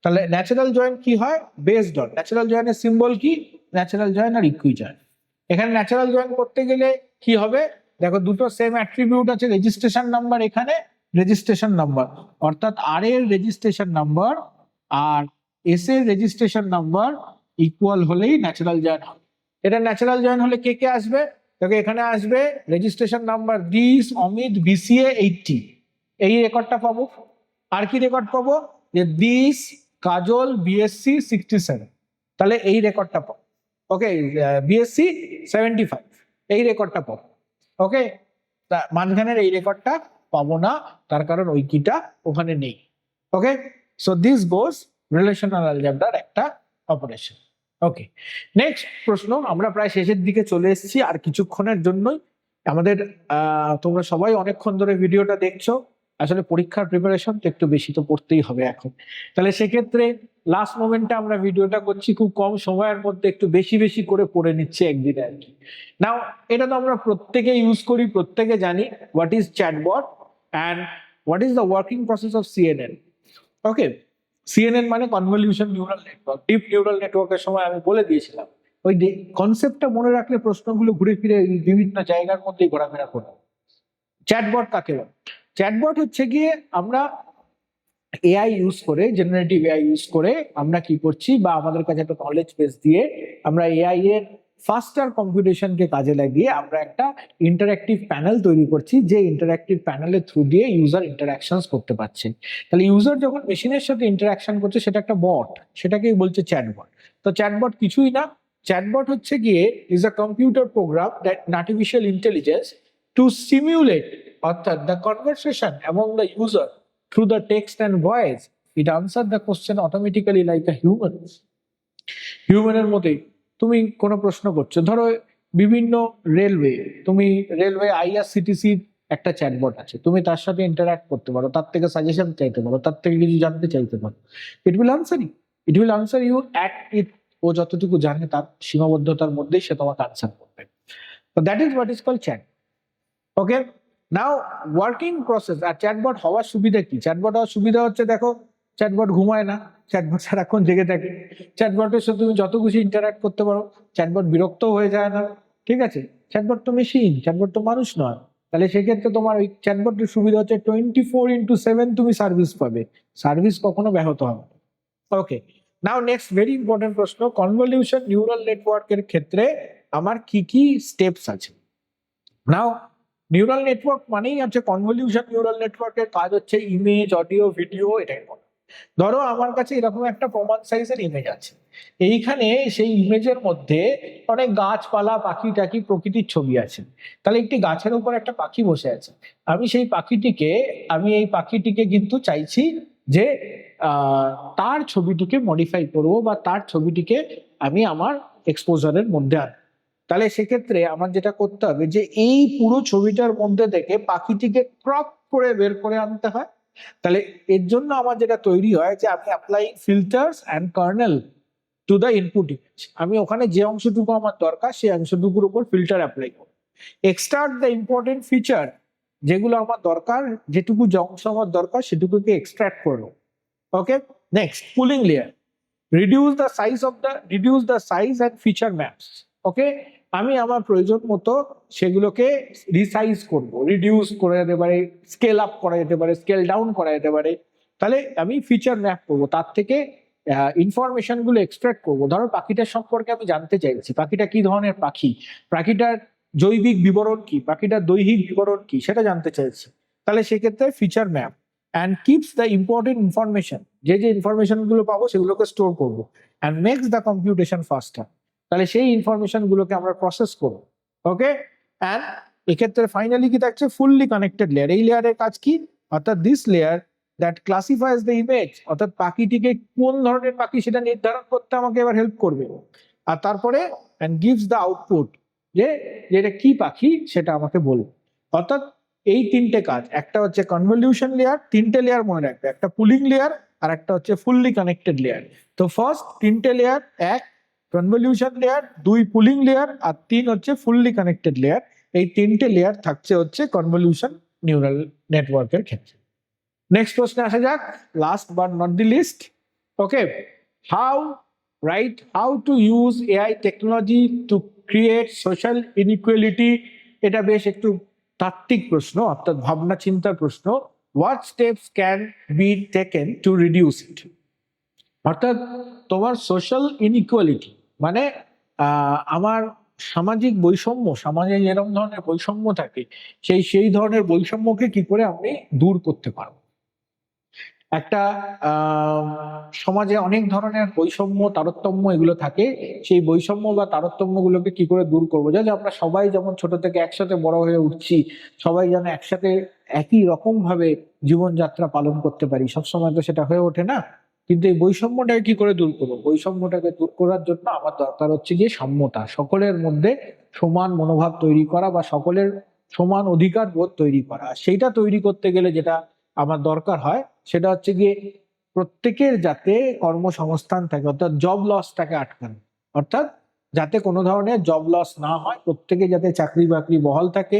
তাহলে ন্যাচারাল জয়েন কি হয়, বেসড অন ন্যাচারাল জয়েনের সিম্বল কি, ন্যাচারাল জয়েন আর ইকুই জয়েন। এখানে ন্যাচারাল জয়েন করতে গেলে কি হবে, দেখো দুটো সেম অ্যাট্রিবিউট আছে, রেজিস্ট্রেশন নাম্বার এখানে রেজিস্ট্রেশন নাম্বার, অর্থাৎ আর এর রেজিস্ট্রেশন নাম্বার আর এস এর রেজিস্ট্রেশন নাম্বার ইকুয়াল হলেই ন্যাচারাল জয়েন হবে। এটা ন্যাচারাল জয়েন হলে কে কে আসবে, দেখো এখানে আসবে registration number this Amit BCA 80, এই রেকর্ডটা পাবো। আর কি রেকর্ড পাবো, যে দিস কাজল বিএসসি 67, তাহলে এই রেকর্ডটা পাবো। ওকে, বিএসসি 75, এই রেকর্ডটা পাবো। ওকে, মাঝখানের এই রেকর্ডটা পাবো না, তার কারণ ওই কিটা ওখানে নেই। ওকে, সো দিস গোস রিলেশনাল অ্যালজেব্রার একটা অপারেশন। ওকে, নেক্সট প্রশ্ন, আমরা প্রায় শেষের দিকে চলে এসেছি, আর কিছুক্ষণের জন্যই আমাদের তোমরা সবাই অনেকক্ষণ ধরে ভিডিওটা দেখছো, আসলে পরীক্ষার প্রিপারেশন তো একটু বেশি তো পড়তেই হবে এখন, তাহলে সেক্ষেত্রে লাস্ট মোমেন্টে আমরা ভিডিওটা করছি, খুব কম সময়ের মধ্যে একটু বেশি বেশি করে পড়ে নিচ্ছে একদিনে আর কি। নাও এটা তো আমরা প্রত্যেকে ইউজ করি, প্রত্যেকে জানি what is chatbot and what is the working process of CNN. Okay, CNN মানে convolution neural network. Deep neural নেটওয়ার্কের সময় আমি বলে দিয়েছিলাম, ওই কনসেপ্টটা মনে রাখলে প্রশ্নগুলো ঘুরে ফিরে বিভিন্ন জায়গার মধ্যে ঘোরাফেরা করবে। চ্যাটবট কাকে বলে, চ্যাটবট হচ্ছে গিয়ে আমরা এআই ইউজ করে, জেনারেটিভ এআই ইউজ করে আমরা কি করছি, বা আমাদের কাছে একটা নলেজ বেস দিয়ে আমরা এআই এর ফাস্টার কম্পিউটেশনকে কাজে লাগিয়ে আমরা একটা ইন্টারঅ্যাক্টিভ প্যানেল তৈরি করছি, যে ইন্টারঅ্যাক্টিভ প্যানেলের থ্রু দিয়ে ইউজার ইন্টারাকশনস করতে পারছে। তাহলে ইউজার যখন মেশিনের সাথে ইন্টারাকশন করছে সেটা একটা বট, সেটাকেই বলছে চ্যাটবট। তো চ্যাটবট কিছুই না, চ্যাটবট হচ্ছে গিয়ে is a computer program that artificial intelligence to simulate, অর্থাৎ the conversation among the user through the text and voice. It answered the question automatically like a human. হিউম্যানের মতোই তুমি কোনো প্রশ্ন করছো, ধরো বিভিন্ন রেলওয়ে, তুমি রেলওয়ে আইআরসিটিসির একটা চ্যাটবট আছে, তুমি তার সাথে ইন্টারঅ্যাক্ট করতে পারো, তার থেকে সাজেশন চাইতে পারো, তার থেকে কিছু জানতে চাইতে পারো, it will answer you at it, ও যতটুকু জানে তার সীমাবদ্ধতার মধ্যেই সে তোমাকে আনসার করবে। তো that is what is called chat. Okay, now working process. আর চ্যাটবট হওয়ার সুবিধা কি, চ্যাটবট হওয়ার সুবিধা হচ্ছে, দেখো চ্যাটবট ঘুমায় না, চ্যাটবট সারাক্ষণ জেগে থাকে, চ্যাটবটের সাথে তুমি যত খুশি ইন্টারঅ্যাক্ট করতে পারো, চ্যাটবট বিরক্ত হয়ে যায় না, ঠিক আছে। চ্যাটবট তো মেশিন, চ্যাটবট তো মানুষ নয়, তাহলে সেক্ষেত্রে তোমার ওই চ্যাটবটের সুবিধা হচ্ছে 24/7 তুমি সার্ভিস পাবে, সার্ভিস কখনো ব্যাহত হবে না। ওকে, নাও নেক্সট ভেরি ইম্পর্টেন্ট প্রশ্ন, কনভলিউশন নিউরাল নেটওয়ার্কের ক্ষেত্রে আমার কি কি স্টেপস আছে। নাও নিউরাল নেটওয়ার্ক মানেই হচ্ছে কনভলিউশন নিউরাল নেটওয়ার্কের কাজ হচ্ছে ইমেজ, অডিও, ভিডিও, এটাই বলে। ধরো আমার কাছে এরকম একটা প্রমাণ সাইজের ইমেজ আছে, এইখানে সেই ইমেজের মধ্যে অনেক গাছপালা, পাখি টাখি, প্রকৃতির ছবি আছে। তাহলে একটি গাছের উপর একটা পাখি বসে আছে, আমি এই পাখিটিকে কিন্তু চাইছি যে তার ছবিটিকে মডিফাই করবো, বা তার ছবিটিকে আমি আমার এক্সপোজারের মধ্যে আনবো। তাহলে সেক্ষেত্রে আমার যেটা করতে হবে, যে এই পুরো ছবিটার মধ্যে থেকে পাখিটিকে ক্রপ করে বের করে আনতে হয়। তাহলে এর জন্য আমার যেটা তৈরি হয়, যে আমি apply filters and kernel to the input image, আমি ওখানে যে অংশটুকু আমার দরকার সেই অংশটুকুর উপর ফিল্টার অ্যাপ্লাই করব, এক্সট্রাক্ট দ্য ইম্পর্টেন্ট ফিচার, যেগুলো আমার দরকার, যেটুকু অংশ আমার দরকার সেটুকুকে এক্সট্রাক্ট করবো। Okay, next pooling layer, reduce the size and feature maps. Okay, আমি আমার প্রয়োজন মতো সেগুলোকে রিসাইজ করব, রিডিউস করা যেতে পারে, স্কেল আপ করা যেতে পারে, স্কেল ডাউন করা যেতে পারে। তাহলে আমি ফিচার ম্যাপ করব, তার থেকে ইনফরমেশন গুলো এক্সট্রাক্ট করবো। ধরো পাখিটার সম্পর্কে আমি জানতে চাইছি, পাখিটা কি ধরনের পাখি, পাখিটার জৈবিক বিবরণ কি, পাখিটার দৈহিক বিবরণ কি, সেটা জানতে চাইছি। তাহলে সেক্ষেত্রে feature map and keeps the important information, যে ইনফরমেশন গুলো পাবো সেগুলোকে স্টোর করবো, and makes the computation faster. তাহলে সেই ইনফরমেশন গুলোকে আমরা প্রসেস করবো। ওকে, অ্যান্ড এক্ষেত্রে ফাইনালি কি থাকছে, ফুললি কানেক্টেড লেয়ার। এই লেয়ারের কাজ কি, অর্থাৎ this layer that classifies the image, অর্থাৎ পাখিটিকে কোন ধরনের পাখি সেটা নির্ধারণ করতে আমাকে এবার হেল্প করবে। আর তারপরে অ্যান্ড গিভস দ্য আউটপুট, যে এটা কি পাখি সেটা আমাকে বলবে। অর্থাৎ এই তিনটে কাজ, একটা হচ্ছে কনভলিউশন লেয়ার, তিনটে লেয়ার মনে রাখবে, একটা পুলিং লেয়ার, আর একটা হচ্ছে ফুললি কানেক্টেড লেয়ার। তো ফার্স্ট তিনটে লেয়ার, এক কনভলিউশন লেয়ার, দুই পুলিং লেয়ার, আর তিন হচ্ছে ফুললি কানেক্টেড লেয়ার। এই তিনটে লেয়ার থাকছে হচ্ছে কনভলিউশন নিউরাল নেটওয়ার্কের ক্ষেত্রে। নেক্সট প্রশ্নে আসা যাক, last but not the least. Okay, how to use AI technology to create social inequality. এটা বেশ একটু তাত্ত্বিক প্রশ্ন, অর্থাৎ ভাবনা চিন্তার প্রশ্ন। What steps can be taken to reduce it. অর্থাৎ তোমার সোশ্যাল ইনইকুয়ালিটি মানে আমার সামাজিক বৈষম্য, সমাজে যেরকম ধরনের বৈষম্য থাকে সেই ধরনের বৈষম্যকে কি করে আমি দূর করতে পারবো। একটা সমাজে অনেক ধরনের বৈষম্য তারতম্য এগুলো থাকে, সেই বৈষম্য বা তারতম্য গুলোকে কি করে দূর করবো, যাতে আমরা সবাই যেমন ছোট থেকে একসাথে বড় হয়ে উঠছি, সবাই যেন একসাথে একই রকম ভাবে জীবনযাত্রা পালন করতে পারি। সবসময় তো সেটা হয়ে ওঠে না, কিন্তু এই বৈষম্যটাকে কি করে দূর করবো? বৈষম্যটাকে দূর করার জন্য আমার দরকার হচ্ছে গিয়ে সাম্যতা, সকলের মধ্যে সমান মনোভাব তৈরি করা বা সকলের সমান অধিকার বোধ তৈরি করা। সেইটা তৈরি করতে গেলে যেটা আমার দরকার হয় সেটা হচ্ছে গিয়ে প্রত্যেকের যাতে কর্মসংস্থান থাকে, অর্থাৎ জব লসটাকে আটকানো, অর্থাৎ যাতে কোনো ধরনের জব লস না হয়, প্রত্যেকে যাতে চাকরি বাকরি বহাল থাকে,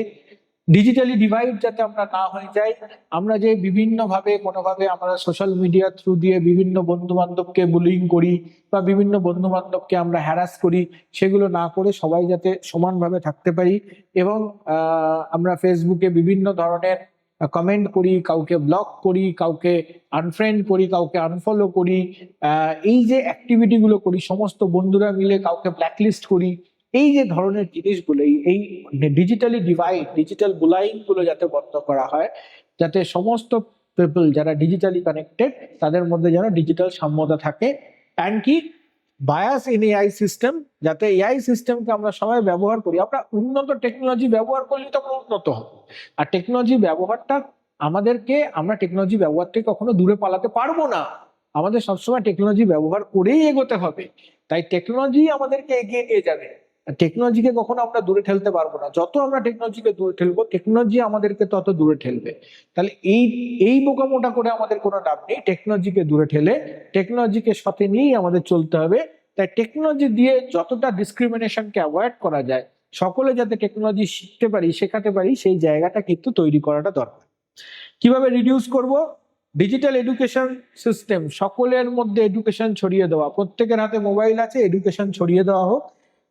ডিজিটালি ডিভাইড যাতে আমরা না হয়ে যাই। আমরা যে বিভিন্ন ভাবে কোনোভাবে আমরা সোশ্যাল মিডিয়া থ্রু দিয়ে বিভিন্ন বন্ধু বান্ধবকে বুলিং করি বা বিভিন্ন বন্ধু বান্ধবকে আমরা হ্যারাস করি, সেগুলো না করে সবাই যাতে সমানভাবে থাকতে পারি। এবং আমরা ফেসবুকে বিভিন্ন ধরনের কমেন্ট করি, কাউকে ব্লক করি, কাউকে আনফ্রেন্ড করি, কাউকে আনফলো করি, এই যে অ্যাক্টিভিটি গুলো করি, সমস্ত বন্ধুরা মিলে কাউকে ব্ল্যাকলিস্ট করি, এই যে ধরনের জিনিসগুলো, এই ডিজিটালি ডিভাইড, ডিজিটাল বুলাইং গুলো যাতে বন্ধ করা হয়, যাতে সমস্ত পিপল যারা ডিজিটালি কানেক্টেড তাদের মধ্যে যেন ডিজিটাল সাম্যতা থাকে। অ্যান্ড কি বায়াস ইন এআই সিস্টেম, যাতে এআই সিস্টেমকে আমরা সবাই ব্যবহার করি। আমরা উন্নত টেকনোলজি ব্যবহার করলে তো আমরা উন্নত হবো, আর টেকনোলজি ব্যবহারটা আমরা টেকনোলজি ব্যবহার থেকে কখনো দূরে পালাতে পারবো না, আমাদের সবসময় টেকনোলজি ব্যবহার করেই এগোতে হবে। তাই টেকনোলজি আমাদেরকে এগিয়ে নিয়ে যাবে, টেকনোলজিকে কখনো আমরা দূরে ঠেলতে পারবো না। যত আমরা টেকনোলজিকে দূরে ঠেলবো, টেকনোলজি আমাদেরকে তত দূরে ঠেলবে। তাহলে এই বোকামোটা করে আমাদের কোনো লাভ নেই, টেকনোলজিকে দূরে ঠেলে টেকনোলজিকে সাথে নিয়েই আমাদের চলতে হবে। তাই টেকনোলজি দিয়ে যতটা ডিসক্রিমিনেশনকে অ্যাভয়েড করা যায়, সকলে যাতে টেকনোলজি শিখতে পারি, শেখাতে পারি, সেই জায়গাটা কিন্তু তৈরি করাটা দরকার। কিভাবে রিডিউস করব? ডিজিটাল এডুকেশন সিস্টেম, সকলের মধ্যে এডুকেশন ছড়িয়ে দেওয়া, প্রত্যেকের হাতে মোবাইল আছে, এডুকেশন ছড়িয়ে দেওয়া হোক,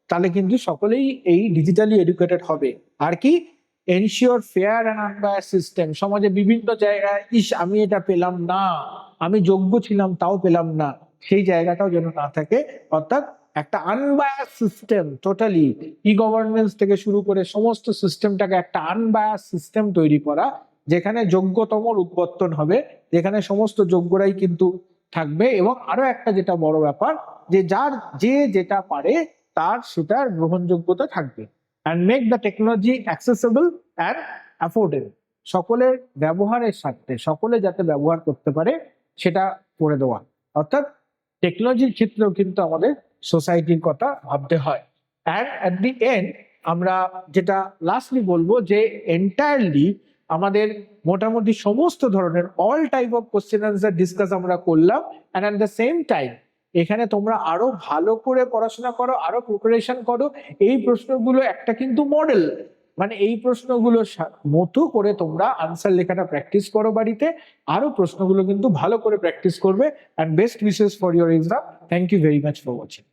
তাহলে কিন্তু সকলেই এই ডিজিটালি এডুকেটেড হবে। আর কি ensure fair and unbiased system, সমাজে বিভিন্ন জায়গায় আমি এটা পেলাম না, আমি যোগ্য ছিলাম তাও পেলাম না, সেই জায়গাটাও যেন না থাকে। অর্থাৎ একটা আনবায়াস সিস্টেম, টোটালি ই গভর্নেন্স থেকে শুরু করে সমস্ত সিস্টেমটাকে একটা আনবায়াস সিস্টেম তৈরি করা, যেখানে যোগ্যতমর উদ্বর্তন হবে, যেখানে সমস্ত যোগ্যরাই কিন্তু থাকবে। এবং আরো একটা যেটা বড় ব্যাপার, যে যে যেটা পারে তার সেটার গ্রহণযোগ্যতা থাকবে। And make the technology accessible and affordable, সকলের ব্যবহারের সাথে সকলে যাতে ব্যবহার করতে পারে সেটা করে দেওয়া। অর্থাৎ টেকনোলজির ক্ষেত্রেও কিন্তু আমাদের সোসাইটির কথা ভাবতে হয়। অ্যান্ড অ্যাট দি এন্ড আমরা যেটা লাস্টলি বলবো, যে এন্টায়ারলি আমাদের মোটামুটি সমস্ত ধরনের all type of question answer discuss আমরা করলাম। And at the same time এখানে তোমরা আরো ভালো করে পড়াশোনা করো, আরো প্রিপারেশন করো। এই প্রশ্নগুলো একটা কিন্তু মডেল, মানে এই প্রশ্নগুলো মতো করে তোমরা আনসার লেখাটা প্র্যাকটিস করো বাড়িতে, আরো প্রশ্নগুলো কিন্তু ভালো করে প্র্যাকটিস করবে। And best wishes for your exam. Thank you very much for watching.